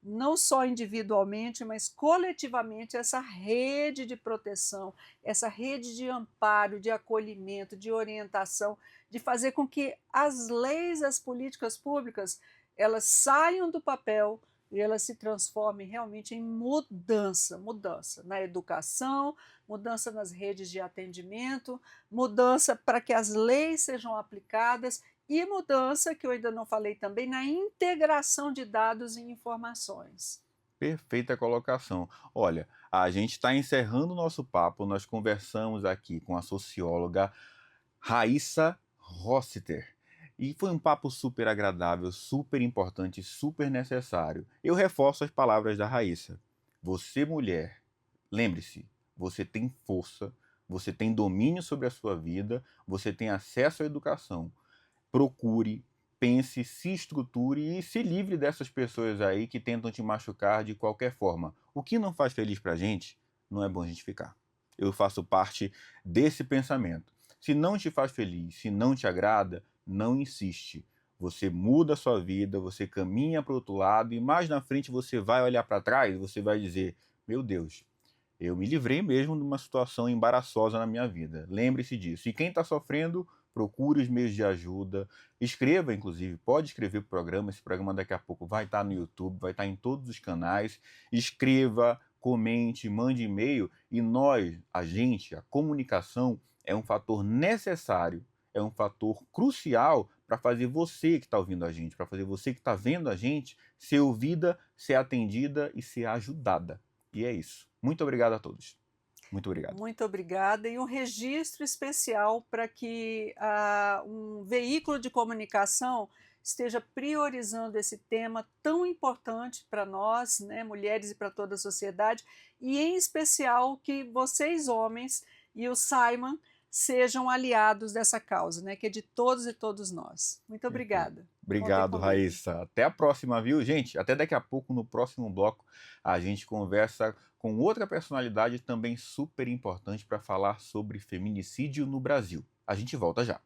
não só individualmente, mas coletivamente, essa rede de proteção, essa rede de amparo, de acolhimento, de orientação, de fazer com que as leis, as políticas públicas, elas saiam do papel e elas se transformem realmente em mudança, mudança na educação, mudança nas redes de atendimento, mudança para que as leis sejam aplicadas e mudança, que eu ainda não falei também, na integração de dados e informações. Perfeita colocação. Olha, a gente está encerrando o nosso papo, nós conversamos aqui com a socióloga Raíssa Rossiter. E foi um papo super agradável, super importante, super necessário. Eu reforço as palavras da Raíssa. Você, mulher, lembre-se, você tem força, você tem domínio sobre a sua vida, você tem acesso à educação. Procure, pense, se estruture e se livre dessas pessoas aí que tentam te machucar de qualquer forma. O que não faz feliz pra gente, não é bom a gente ficar. Eu faço parte desse pensamento. Se não te faz feliz, se não te agrada, não insiste. Você muda a sua vida, você caminha para o outro lado e mais na frente você vai olhar para trás e você vai dizer: Meu Deus, eu me livrei mesmo de uma situação embaraçosa na minha vida. Lembre-se disso. E quem está sofrendo, procure os meios de ajuda, escreva, inclusive, pode escrever para o programa, esse programa daqui a pouco vai estar no YouTube, vai estar em todos os canais, escreva, comente, mande e-mail, e nós, a comunicação é um fator necessário, é um fator crucial para fazer você que está ouvindo a gente, para fazer você que está vendo a gente, ser ouvida, ser atendida e ser ajudada. E é isso. Muito obrigado a todos. Muito obrigado. Muito obrigada. E um registro especial para que um veículo de comunicação esteja priorizando esse tema tão importante para nós, né, mulheres, e para toda a sociedade, e em especial que vocês, homens, e o Simon sejam aliados dessa causa, né, que é de todos e todos nós. Muito obrigada. Obrigado, Raíssa. Até a próxima, viu, gente? Até daqui a pouco, no próximo bloco, a gente conversa com outra personalidade também super importante para falar sobre feminicídio no Brasil. A gente volta já.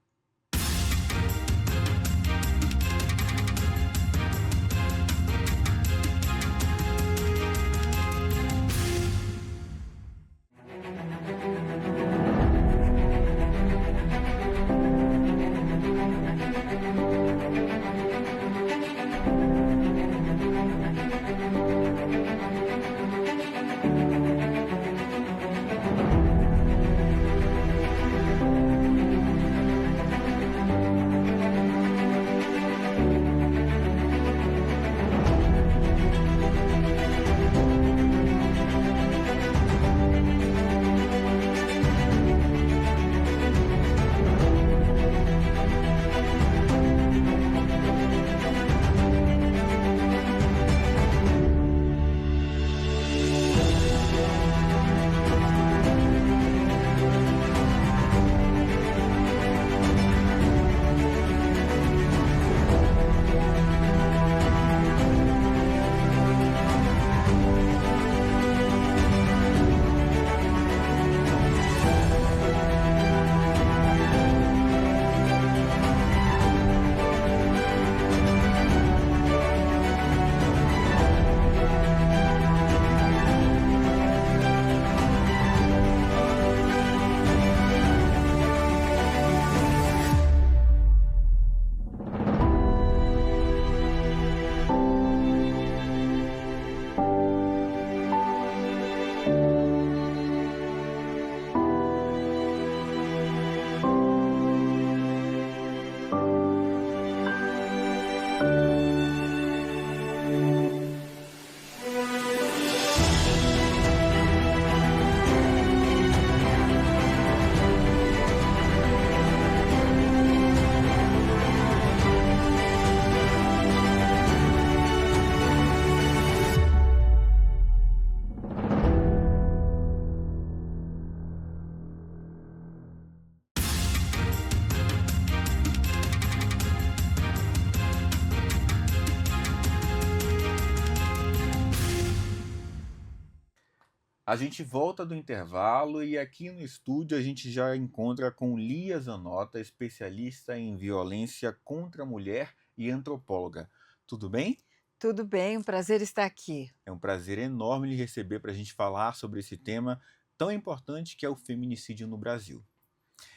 A gente volta do intervalo e aqui no estúdio a gente já encontra com Lia Zanota, especialista em violência contra a mulher e antropóloga. Tudo bem? Tudo bem, um prazer estar aqui. É um prazer enorme lhe receber para a gente falar sobre esse tema tão importante que é o feminicídio no Brasil.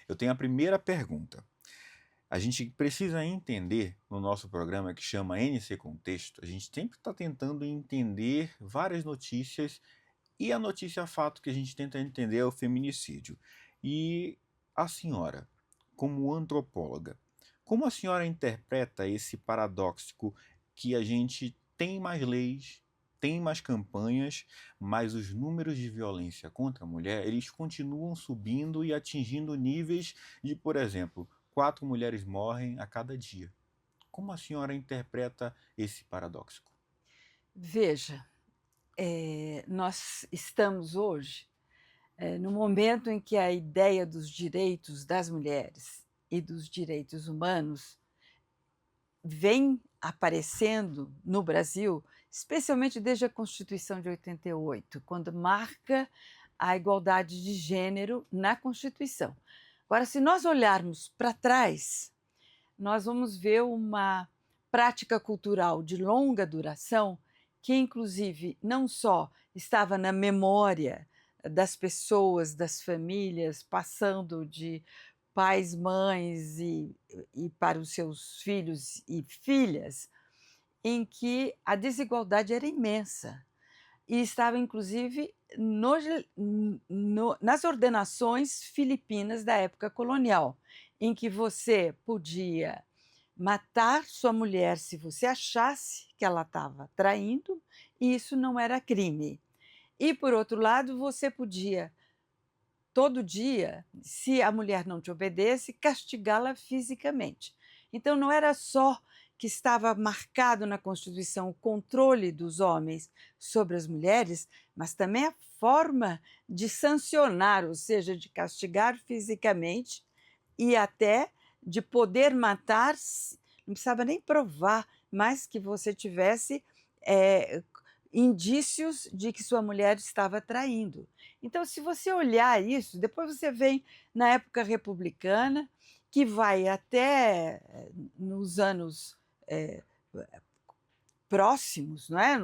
Eu tenho a primeira pergunta. A gente precisa entender no nosso programa que chama NC Contexto, a gente sempre está tentando entender várias notícias e a notícia fato que a gente tenta entender é o feminicídio. E a senhora, como antropóloga, como a senhora interpreta esse paradoxo que a gente tem mais leis, tem mais campanhas, mas os números de violência contra a mulher, eles continuam subindo e atingindo níveis de, por exemplo, 4 mulheres morrem a cada dia. Como a senhora interpreta esse paradoxo? Veja, nós estamos hoje no momento em que a ideia dos direitos das mulheres e dos direitos humanos vem aparecendo no Brasil, especialmente desde a Constituição de 88, quando marca a igualdade de gênero na Constituição. Agora, se nós olharmos para trás, nós vamos ver uma prática cultural de longa duração que, inclusive, não só estava na memória das pessoas, das famílias, passando de pais, mães e para os seus filhos e filhas, em que a desigualdade era imensa e estava inclusive nas ordenações filipinas da época colonial, em que você podia matar sua mulher se você achasse que ela estava traindo, e isso não era crime. E, por outro lado, você podia, todo dia, se a mulher não te obedece, castigá-la fisicamente. Então, não era só que estava marcado na Constituição o controle dos homens sobre as mulheres, mas também a forma de sancionar, ou seja, de castigar fisicamente e até de poder matar, não precisava nem provar, mas que você tivesse indícios de que sua mulher estava traindo. Então, se você olhar isso, depois você vem na época republicana, que vai até nos anos próximos, não é?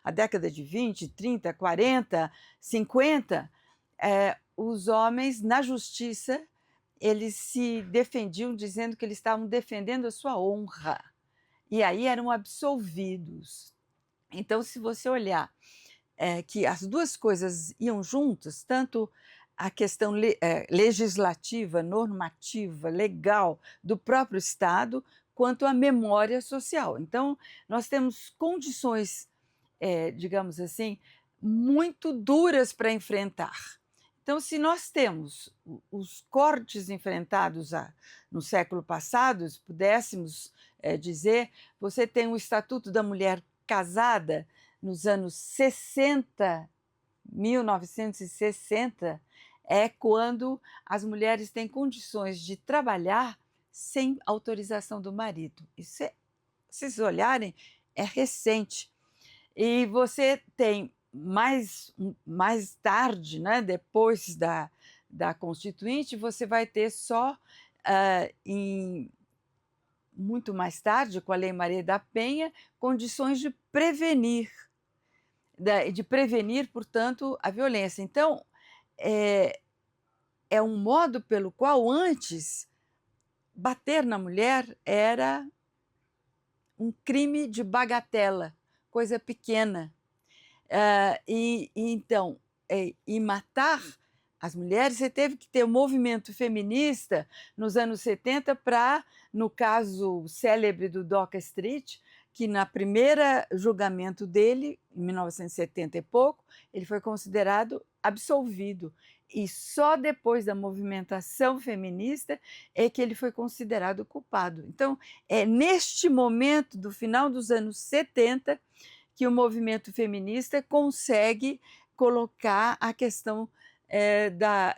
A década de 20, 30, 40, 50, os homens, na justiça, eles se defendiam dizendo que eles estavam defendendo a sua honra, e aí eram absolvidos. Então, se você olhar que as duas coisas iam juntas, tanto a questão legislativa, normativa, legal do próprio Estado, quanto a memória social. Então, nós temos condições, digamos assim, muito duras para enfrentar. Então, se nós temos os cortes enfrentados no século passado, se pudéssemos dizer, você tem o Estatuto da Mulher Casada nos anos 60, 1960, é quando as mulheres têm condições de trabalhar sem autorização do marido. Isso se vocês olharem, é recente. E você tem mais tarde, né, depois da Constituinte, você vai ter só muito mais tarde, com a Lei Maria da Penha, condições de prevenir, portanto, a violência. Então, é um modo pelo qual antes bater na mulher era um crime de bagatela, coisa pequena. Então, e matar as mulheres, você teve que ter o movimento feminista nos anos 70 para, no caso célebre do Doca Street, que na primeira julgamento dele, em 1970 e pouco, ele foi considerado absolvido. E só depois da movimentação feminista é que ele foi considerado culpado. Então, é neste momento do final dos anos 70 que o movimento feminista consegue colocar a questão da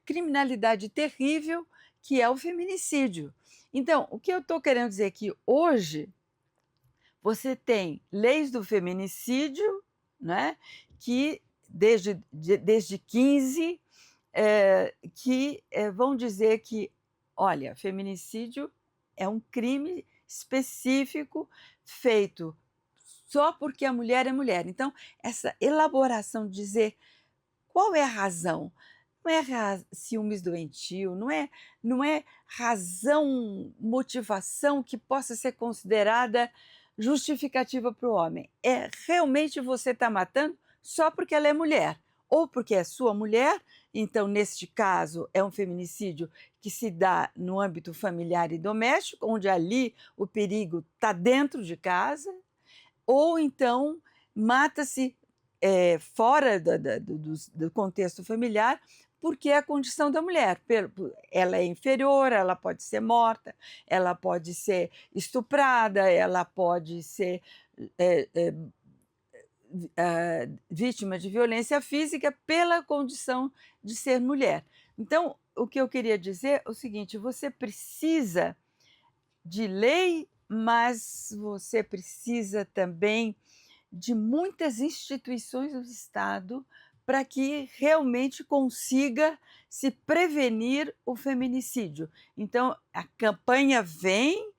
criminalidade terrível que é o feminicídio. Então, o que eu estou querendo dizer é que hoje você tem leis do feminicídio, né, que desde 15, que vão dizer que, olha, feminicídio é um crime específico feito só porque a mulher é mulher. Então, essa elaboração de dizer qual é a razão, não é ciúmes doentio, não é razão, motivação que possa ser considerada justificativa para o homem. É realmente você está matando só porque ela é mulher, ou porque é sua mulher, então, neste caso, é um feminicídio que se dá no âmbito familiar e doméstico, onde ali o perigo está dentro de casa, ou então mata-se fora do contexto familiar, porque é a condição da mulher. Ela é inferior, ela pode ser morta, ela pode ser estuprada, ela pode ser vítima de violência física pela condição de ser mulher. Então, o que eu queria dizer é o seguinte: você precisa de lei, mas você precisa também de muitas instituições do Estado para que realmente consiga se prevenir o feminicídio. Então, a campanha vem,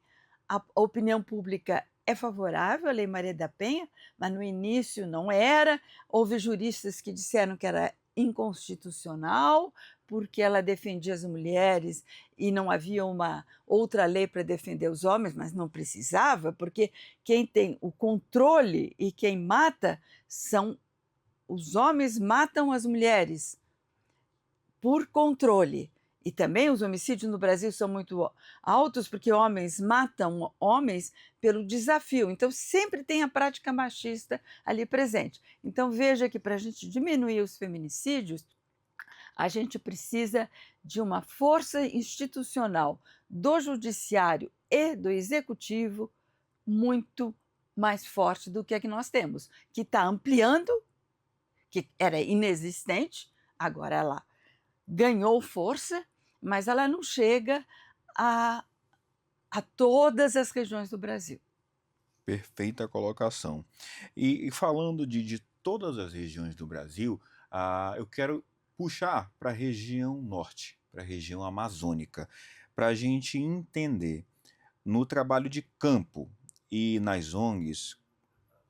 a opinião pública é favorável à Lei Maria da Penha, mas no início não era. Houve juristas que disseram que era inconstitucional, porque ela defendia as mulheres e não havia uma outra lei para defender os homens, mas não precisava, porque quem tem o controle e quem mata são os homens, matam as mulheres por controle. E também os homicídios no Brasil são muito altos, porque homens matam homens pelo desafio. Então, sempre tem a prática machista ali presente. Então, veja que para a gente diminuir os feminicídios, a gente precisa de uma força institucional do judiciário e do executivo muito mais forte do que a que nós temos, que está ampliando, que era inexistente, agora ela ganhou força, mas ela não chega a, a todas as regiões do Brasil. Perfeita colocação. E falando de todas as regiões do Brasil, eu quero puxar para a região norte, para a região amazônica, para a gente entender no trabalho de campo e nas ONGs,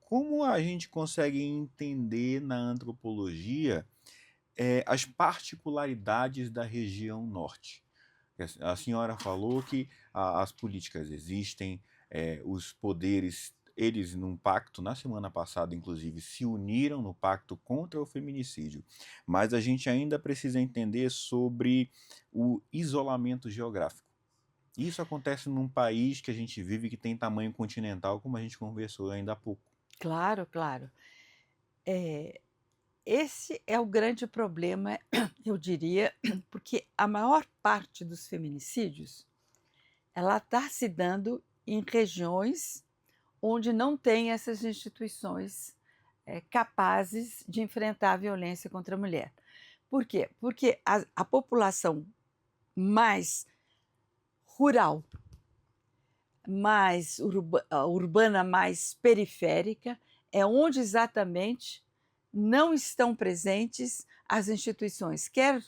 como a gente consegue entender na antropologia as particularidades da região norte. A senhora falou que as políticas existem, os poderes, eles num pacto, na semana passada, inclusive, se uniram no pacto contra o feminicídio. Mas a gente ainda precisa entender sobre o isolamento geográfico. Isso acontece num país que a gente vive, que tem tamanho continental, como a gente conversou ainda há pouco. Claro, claro. Esse é o grande problema, eu diria, porque a maior parte dos feminicídios ela está se dando em regiões onde não tem essas instituições capazes de enfrentar a violência contra a mulher. Por quê? Porque a população mais rural, mais urbana, mais periférica, é onde exatamente não estão presentes as instituições, quer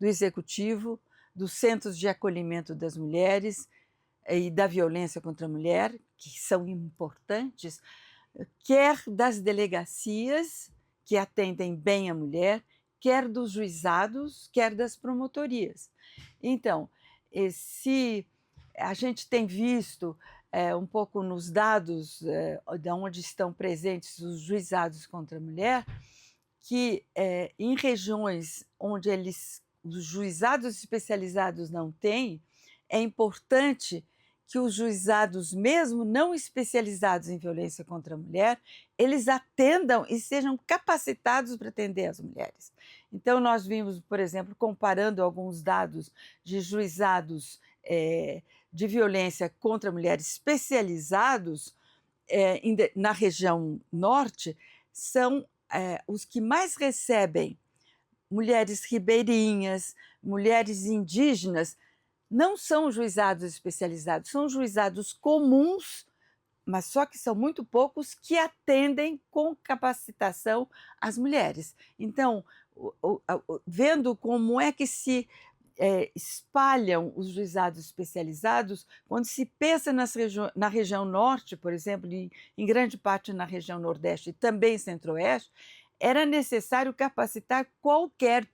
do executivo, dos centros de acolhimento das mulheres e da violência contra a mulher, que são importantes, quer das delegacias, que atendem bem a mulher, quer dos juizados, quer das promotorias. Então, se a gente tem visto um pouco nos dados de onde estão presentes os juizados contra a mulher, que em regiões onde os juizados especializados não têm, é importante que os juizados, mesmo não especializados em violência contra a mulher, eles atendam e sejam capacitados para atender as mulheres. Então, nós vimos, por exemplo, comparando alguns dados de juizados de violência contra a mulher especializados na região norte, são os que mais recebem mulheres ribeirinhas, mulheres indígenas. Não são juizados especializados, são juizados comuns, mas só que são muito poucos que atendem com capacitação as mulheres. Então, vendo como é que se espalham os juizados especializados, quando se pensa na região norte, por exemplo, e em grande parte na região nordeste e também centro-oeste, era necessário capacitar qualquer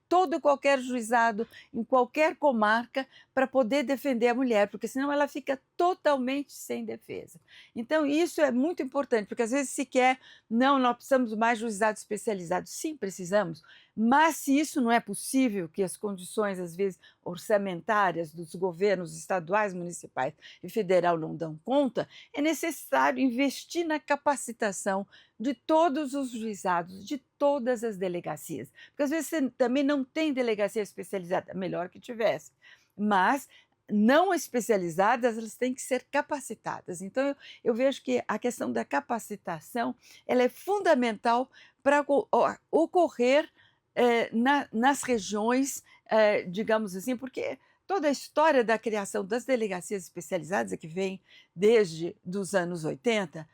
juizado em qualquer comarca para poder defender a mulher, porque senão ela fica totalmente sem defesa. Então, isso é muito importante, porque às vezes se quer, não, nós precisamos mais juizados especializados. Sim, precisamos, mas se isso não é possível, que as condições, às vezes, orçamentárias dos governos estaduais, municipais e federal não dão conta, é necessário investir na capacitação de todos os juizados, de todas as delegacias. Porque às vezes você também não tem delegacia especializada, melhor que tivesse, mas não especializadas, elas têm que ser capacitadas. Então, eu vejo que a questão da capacitação ela é fundamental para ocorrer nas regiões, digamos assim, porque toda a história da criação das delegacias especializadas é que vem desde os anos 80,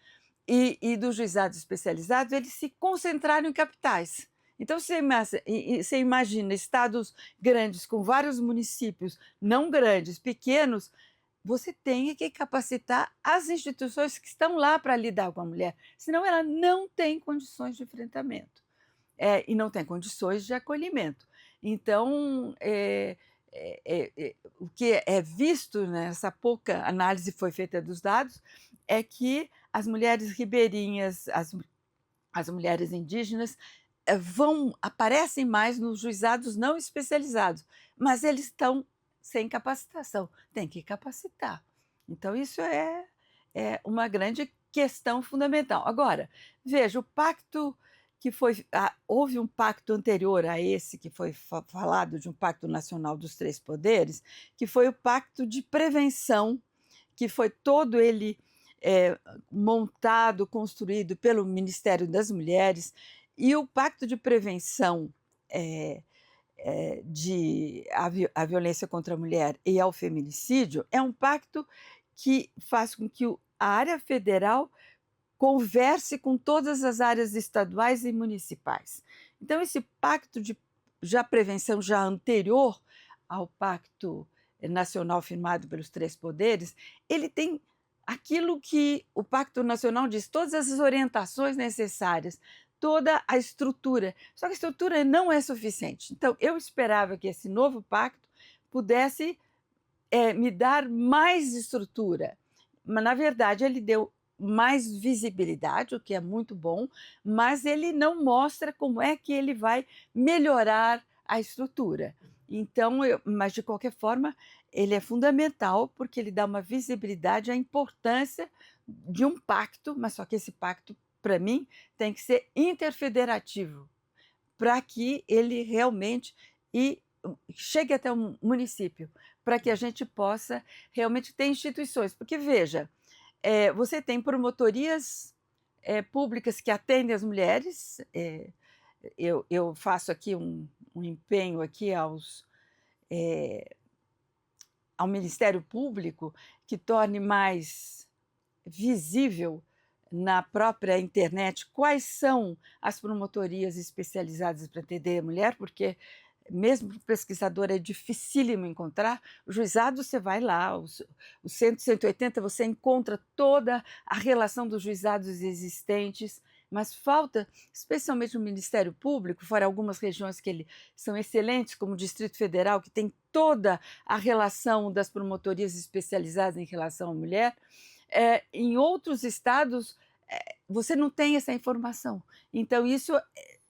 e dos juizados especializados, eles se concentraram em capitais. Então, você imagina estados grandes com vários municípios, não grandes, pequenos, você tem que capacitar as instituições que estão lá para lidar com a mulher, senão ela não tem condições de enfrentamento e não tem condições de acolhimento. Então, o que é visto nessa pouca análise que foi feita dos dados é que as mulheres ribeirinhas, as mulheres indígenas, aparecem mais nos juizados não especializados, mas eles estão sem capacitação, tem que capacitar. Então isso é uma grande questão fundamental. Agora, veja, o pacto que foi houve um pacto anterior a esse que foi falado, de um pacto nacional dos 3 poderes, que foi o pacto de prevenção, que foi todo ele montado, construído pelo Ministério das Mulheres, e o pacto de prevenção à violência contra a mulher e ao feminicídio é um pacto que faz com que a área federal converse com todas as áreas estaduais e municipais. Então, esse pacto de prevenção já anterior ao pacto nacional firmado pelos 3 poderes, ele tem aquilo que o Pacto Nacional diz, todas as orientações necessárias, toda a estrutura. Só que a estrutura não é suficiente. Então, eu esperava que esse novo pacto pudesse me dar mais estrutura. Mas, na verdade, ele deu mais visibilidade, o que é muito bom, mas ele não mostra como é que ele vai melhorar a estrutura. Então, mas de qualquer forma, ele é fundamental porque ele dá uma visibilidade à importância de um pacto, mas só que esse pacto, para mim, tem que ser interfederativo, para que ele realmente chegue até o município, para que a gente possa realmente ter instituições. Porque, veja, você tem promotorias públicas que atendem as mulheres. Eu faço aqui um empenho aqui ao Ministério Público que torne mais visível na própria internet quais são as promotorias especializadas para atender a mulher, porque mesmo para o pesquisador é dificílimo encontrar. O juizado, você vai lá, o 100, 180, você encontra toda a relação dos juizados existentes, mas falta, especialmente no Ministério Público, fora algumas regiões que são excelentes, como o Distrito Federal, que tem toda a relação das promotorias especializadas em relação à mulher. Em outros estados, você não tem essa informação. Então, isso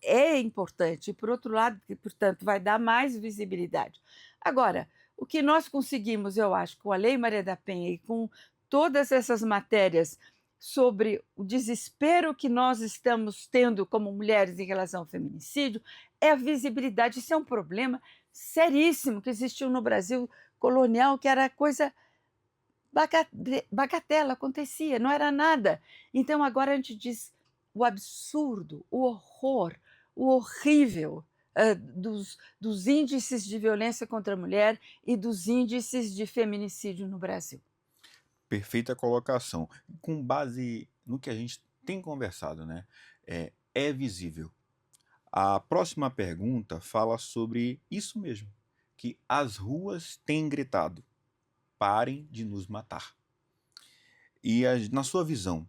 é importante. Por outro lado, portanto, vai dar mais visibilidade. Agora, o que nós conseguimos, eu acho, com a Lei Maria da Penha e com todas essas matérias sobre o desespero que nós estamos tendo como mulheres em relação ao feminicídio, é a visibilidade. Isso é um problema seríssimo que existiu no Brasil colonial, que era coisa bagatela, acontecia, não era nada. Então agora a gente diz o absurdo, o horror, o horrível dos índices de violência contra a mulher e dos índices de feminicídio no Brasil. Perfeita colocação. Com base no que a gente tem conversado, né? É visível. A próxima pergunta fala sobre isso mesmo, que as ruas têm gritado: parem de nos matar. E na sua visão,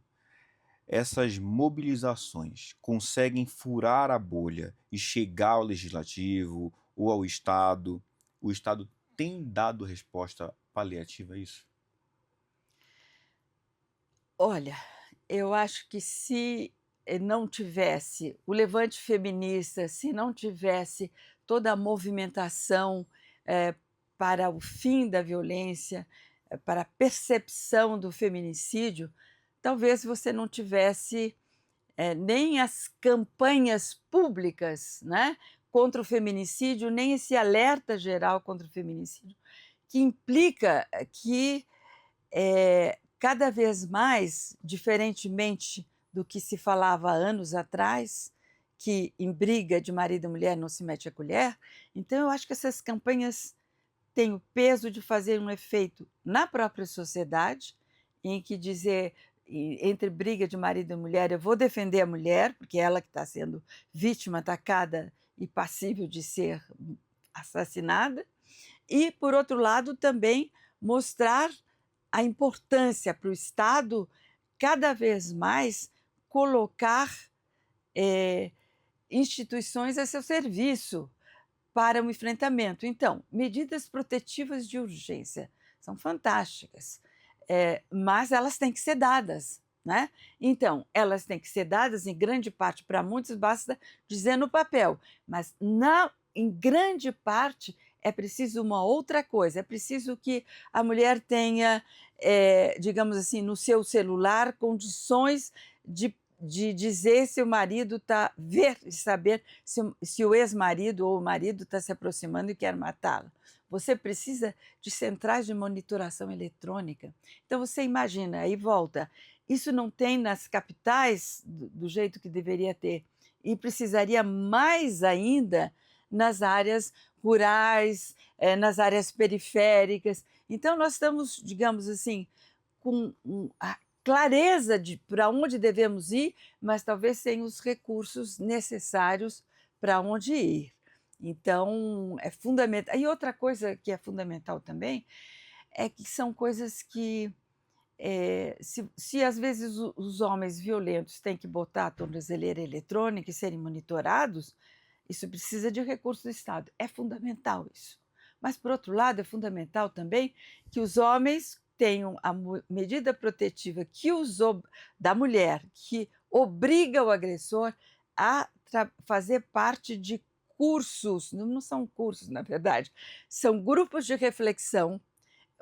essas mobilizações conseguem furar a bolha e chegar ao legislativo ou ao Estado? O Estado tem dado resposta paliativa a isso? Olha, eu acho que se não tivesse o levante feminista, se não tivesse toda a movimentação para o fim da violência, para a percepção do feminicídio, talvez você não tivesse nem as campanhas públicas, né, contra o feminicídio, nem esse alerta geral contra o feminicídio, que implica que cada vez mais, diferentemente do que se falava há anos atrás, que em briga de marido e mulher não se mete a colher, então eu acho que essas campanhas têm o peso de fazer um efeito na própria sociedade, em que dizer, entre briga de marido e mulher, eu vou defender a mulher, porque é ela que está sendo vítima, atacada e passível de ser assassinada, e, por outro lado, também mostrar a importância para o Estado cada vez mais colocar instituições a seu serviço para o enfrentamento. Então, medidas protetivas de urgência são fantásticas, mas elas têm que ser dadas, né? Então, elas têm que ser dadas, em grande parte, para muitos basta dizer no papel, mas em grande parte é preciso uma outra coisa, é preciso que a mulher tenha, digamos assim, no seu celular, condições de dizer se o marido está, ver e saber se o ex-marido ou o marido está se aproximando e quer matá-la. Você precisa de centrais de monitoração eletrônica. Então, você imagina, aí volta, isso não tem nas capitais do jeito que deveria ter, e precisaria mais ainda nas áreas rurais, nas áreas periféricas. Então, nós estamos, digamos assim, com a clareza de para onde devemos ir, mas talvez sem os recursos necessários para onde ir. Então, é fundamental. E outra coisa que é fundamental também é que são coisas que, se às vezes os homens violentos têm que botar a tornozeleira eletrônica e serem monitorados, isso precisa de recursos do Estado. É fundamental isso. Mas, por outro lado, é fundamental também que os homens tenham a medida protetiva da mulher, que obriga o agressor a fazer parte de cursos, não são cursos, na verdade, são grupos de reflexão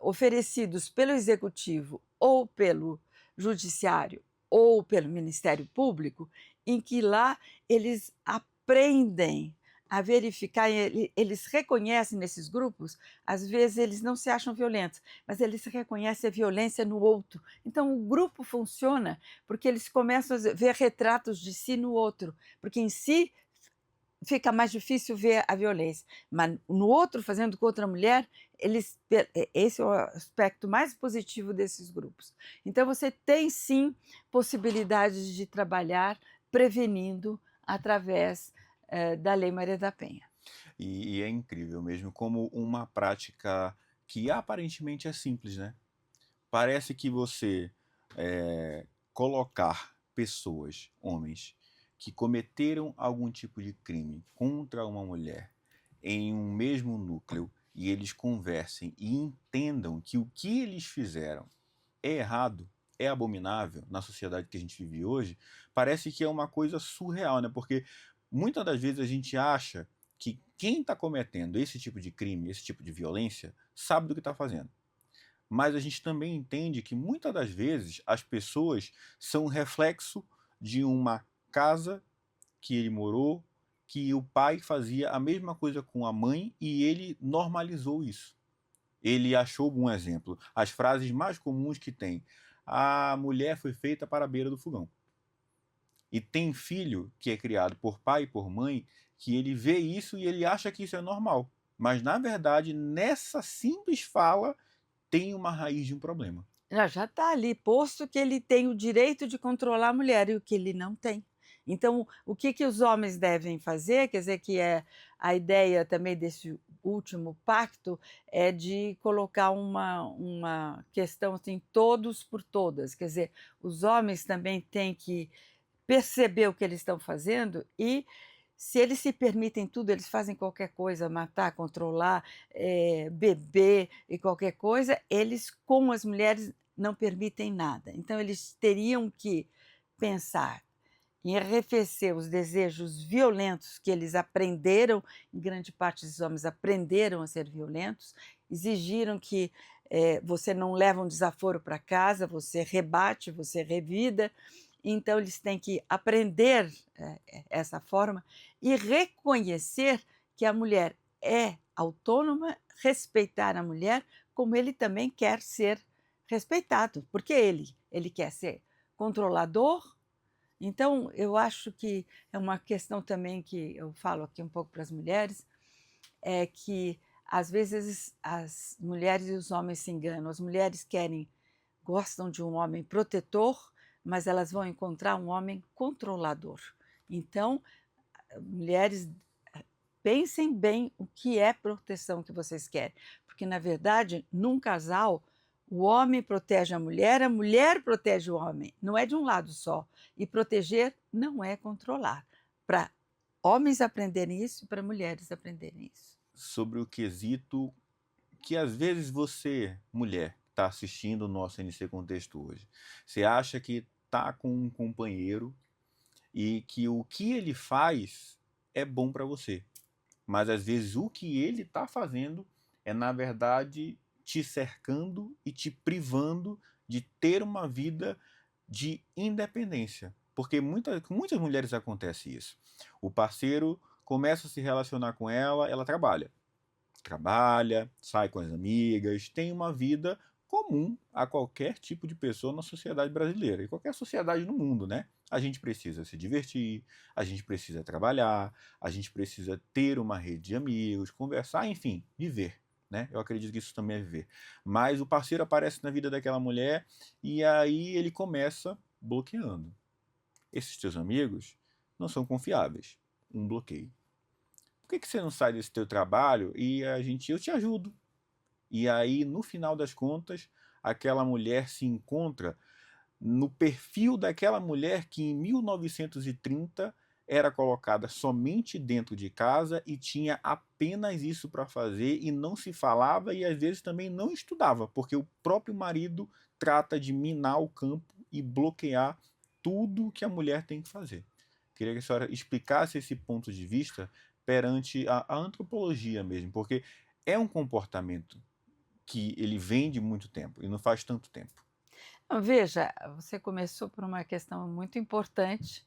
oferecidos pelo Executivo ou pelo Judiciário ou pelo Ministério Público, em que lá eles aprendem a verificar, eles reconhecem nesses grupos, às vezes eles não se acham violentos, mas eles reconhecem a violência no outro. Então o grupo funciona porque eles começam a ver retratos de si no outro, porque em si fica mais difícil ver a violência, mas no outro, fazendo com outra mulher, esse é o aspecto mais positivo desses grupos. Então você tem sim possibilidades de trabalhar prevenindo através da Lei Maria da Penha. E é incrível mesmo como uma prática que aparentemente é simples, né? Parece que você colocar pessoas, homens, que cometeram algum tipo de crime contra uma mulher em um mesmo núcleo e eles conversem e entendam que o que eles fizeram é errado, é abominável na sociedade que a gente vive hoje, parece que é uma coisa surreal, né? Porque muitas das vezes a gente acha que quem está cometendo esse tipo de crime, esse tipo de violência, sabe do que está fazendo. Mas a gente também entende que muitas das vezes as pessoas são um reflexo de uma casa que ele morou, que o pai fazia a mesma coisa com a mãe e ele normalizou isso. Ele achou um exemplo. As frases mais comuns que tem: a mulher foi feita para a beira do fogão. E tem filho que é criado por pai e por mãe que ele vê isso e ele acha que isso é normal. Mas, na verdade, nessa simples fala tem uma raiz de um problema. Já está ali posto que ele tem o direito de controlar a mulher e o que ele não tem. Então, o que os homens devem fazer, quer dizer, que é a ideia também desse último pacto, é de colocar uma questão assim, todos por todas. Quer dizer, os homens também têm que perceber o que eles estão fazendo e, se eles se permitem tudo, eles fazem qualquer coisa, matar, controlar, beber e qualquer coisa, eles, com as mulheres, não permitem nada. Então, eles teriam que pensar em arrefecer os desejos violentos que eles aprenderam, em grande parte dos homens aprenderam a ser violentos, exigiram que você não leva um desaforo para casa, você rebate, você revida. Então, eles têm que aprender essa forma e reconhecer que a mulher é autônoma, respeitar a mulher como ele também quer ser respeitado, porque ele quer ser controlador. Então, eu acho que é uma questão também que eu falo aqui um pouco para as mulheres, é que às vezes as mulheres e os homens se enganam. As mulheres gostam de um homem protetor, mas elas vão encontrar um homem controlador. Então, mulheres, pensem bem o que é proteção que vocês querem, porque, na verdade, num casal, o homem protege a mulher protege o homem, não é de um lado só. E proteger não é controlar. Para homens aprenderem isso e para mulheres aprenderem isso. Sobre o quesito que às vezes você, mulher, está assistindo o nosso NC Contexto hoje, você acha que está com um companheiro e que o que ele faz é bom para você, mas às vezes o que ele está fazendo é, na verdade, te cercando e te privando de ter uma vida de independência. Porque com muitas mulheres acontece isso. O parceiro começa a se relacionar com ela, ela trabalha, sai com as amigas, tem uma vida comum a qualquer tipo de pessoa na sociedade brasileira e qualquer sociedade no mundo, né? A gente precisa se divertir, a gente precisa trabalhar, a gente precisa ter uma rede de amigos, conversar, enfim, viver, né? Eu acredito que isso também é viver. Mas o parceiro aparece na vida daquela mulher e aí ele começa bloqueando. Esses teus amigos não são confiáveis. Um bloqueio. Por que você não sai desse teu trabalho e eu te ajudo? E aí, no final das contas, aquela mulher se encontra no perfil daquela mulher que em 1930 era colocada somente dentro de casa e tinha apenas isso para fazer e não se falava e às vezes também não estudava, porque o próprio marido trata de minar o campo e bloquear tudo que a mulher tem que fazer. Queria que a senhora explicasse esse ponto de vista perante a antropologia mesmo, porque é um comportamento que ele vem de muito tempo e não faz tanto tempo. Veja, você começou por uma questão muito importante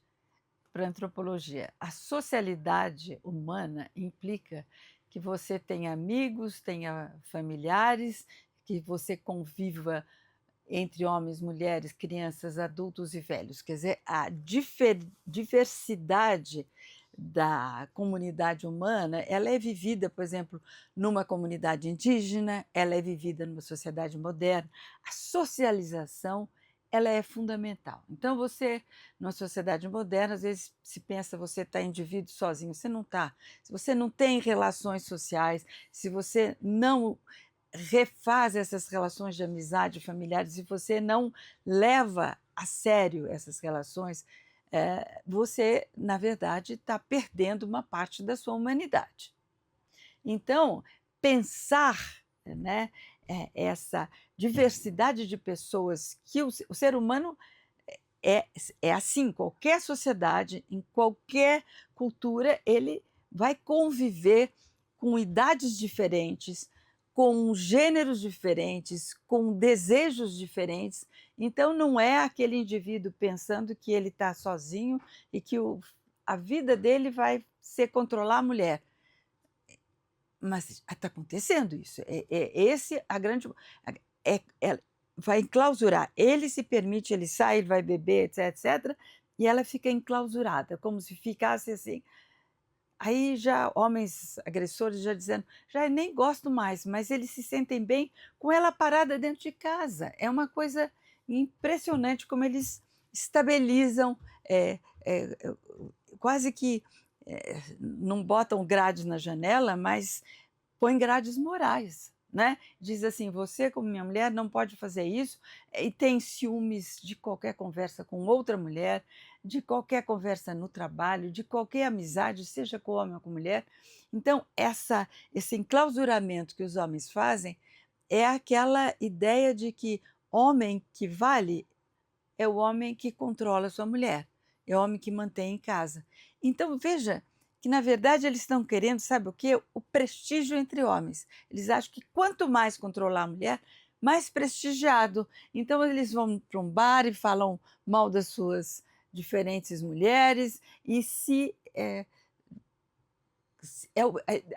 para a antropologia. A socialidade humana implica que você tenha amigos, tenha familiares, que você conviva entre homens, mulheres, crianças, adultos e velhos. Quer dizer, a diversidade da comunidade humana, ela é vivida, por exemplo, numa comunidade indígena, ela é vivida numa sociedade moderna. A socialização, ela é fundamental. Então você, numa sociedade moderna, às vezes se pensa você está indivíduo sozinho, você não está. Se você não tem relações sociais, se você não refaz essas relações de amizade familiares, se você não leva a sério essas relações, você, na verdade, está perdendo uma parte da sua humanidade. Então, pensar, né, essa diversidade de pessoas que o ser humano é assim, qualquer sociedade, em qualquer cultura, ele vai conviver com idades diferentes, com gêneros diferentes, com desejos diferentes. Então, não é aquele indivíduo pensando que ele está sozinho e que a vida dele vai ser controlar a mulher. Mas está acontecendo isso. Esse a grande. Vai enclausurar. Ele se permite, ele sai, ele vai beber, etc, etc, e ela fica enclausurada, como se ficasse assim. Aí já homens agressores já dizendo, já nem gosto mais, mas eles se sentem bem com ela parada dentro de casa. É uma coisa impressionante como eles estabilizam, quase que não botam grades na janela, mas põem grades morais. Né? Diz assim, você como minha mulher não pode fazer isso, e tem ciúmes de qualquer conversa com outra mulher, de qualquer conversa no trabalho, de qualquer amizade, seja com homem ou com mulher. Então, esse enclausuramento que os homens fazem é aquela ideia de que homem que vale é o homem que controla a sua mulher, é o homem que mantém em casa. Então, veja que, na verdade, eles estão querendo, sabe o quê? O prestígio entre homens. Eles acham que quanto mais controlar a mulher, mais prestigiado. Então, eles vão para um bar e falam mal das suas diferentes mulheres, e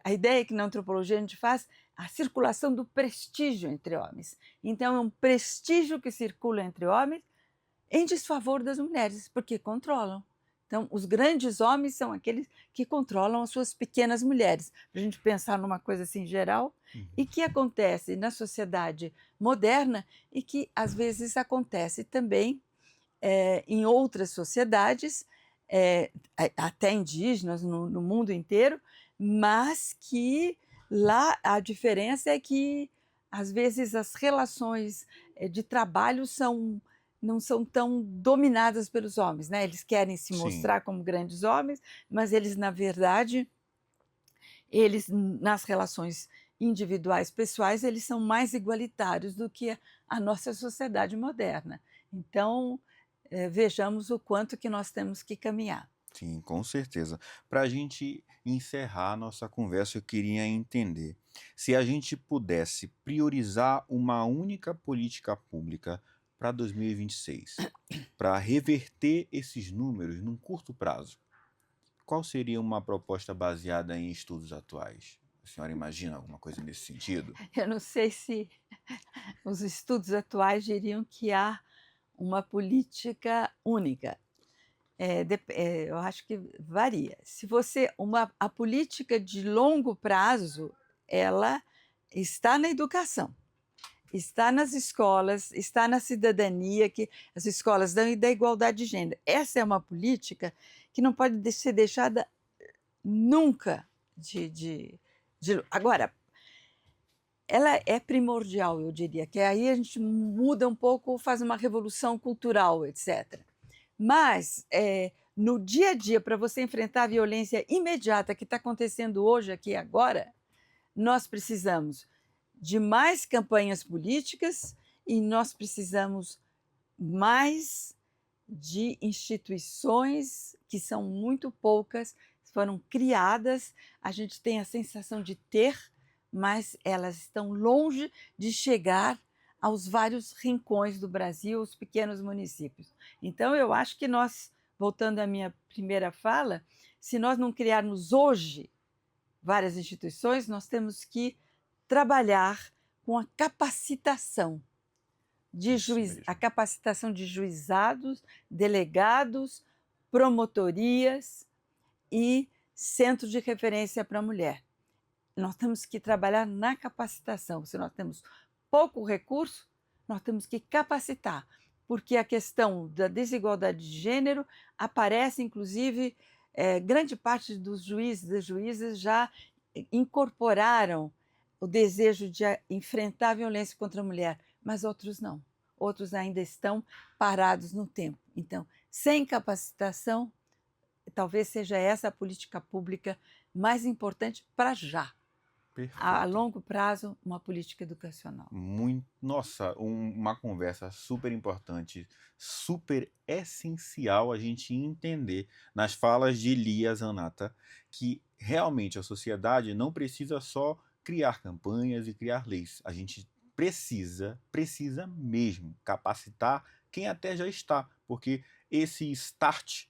a ideia que na antropologia a gente faz a circulação do prestígio entre homens. Então, é um prestígio que circula entre homens em desfavor das mulheres, porque controlam. Então, os grandes homens são aqueles que controlam as suas pequenas mulheres. Para a gente pensar numa coisa assim geral, e que acontece na sociedade moderna e que às vezes acontece também em outras sociedades, até indígenas no mundo inteiro, mas que lá a diferença é que às vezes as relações de trabalho são não são tão dominadas pelos homens, né? Eles querem se Sim, mostrar como grandes homens, mas eles, na verdade, eles nas relações individuais, pessoais, eles são mais igualitários do que a nossa sociedade moderna. Então, vejamos o quanto que nós temos que caminhar. sim, com certeza. Para a gente encerrar a nossa conversa, eu queria entender se a gente pudesse priorizar uma única política pública para 2026, para reverter esses números num curto prazo. Qual seria uma proposta baseada em estudos atuais? A senhora imagina alguma coisa nesse sentido? Eu não sei se os estudos atuais diriam que há uma política única. Eu acho que varia. Se você a política de longo prazo, ela está na educação, está nas escolas, está na cidadania, que as escolas dão, e da igualdade de gênero. Essa é uma política que não pode ser deixada nunca agora, ela é primordial, eu diria, que aí a gente muda um pouco, faz uma revolução cultural, etc. Mas, no dia a dia, para você enfrentar a violência imediata que está acontecendo hoje, aqui e agora, nós precisamos de mais campanhas políticas e nós precisamos mais de instituições, que são muito poucas, foram criadas, a gente tem a sensação de ter, mas elas estão longe de chegar aos vários rincões do Brasil, os pequenos municípios. Então, eu acho que nós, voltando à minha primeira fala, se nós não criarmos hoje várias instituições, nós temos que trabalhar com a capacitação Isso mesmo. a capacitação de juizados, delegados, promotorias e centro de referência para a mulher. Nós temos que trabalhar na capacitação. Se nós temos pouco recurso, nós temos que capacitar, porque a questão da desigualdade de gênero aparece, inclusive, grande parte dos juízes e das juízas já incorporaram o desejo de enfrentar a violência contra a mulher, mas outros não. Outros ainda estão parados no tempo. Então, sem capacitação, talvez seja essa a política pública mais importante para já. A Perfeito. longo prazo, uma política educacional. Nossa, uma conversa super importante, super essencial a gente entender nas falas de Lia Zanata que realmente a sociedade não precisa só criar campanhas e criar leis. A gente precisa mesmo capacitar quem até já está, porque esse start,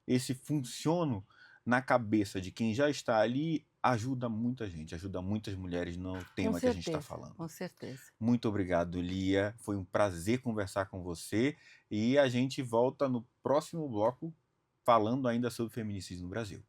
esse funciono na cabeça de quem já está ali ajuda muita gente, ajuda muitas mulheres no tema que a gente está falando. Com certeza. Muito obrigado, Lia. Foi um prazer conversar com você e a gente volta no próximo bloco falando ainda sobre feminicídio no Brasil.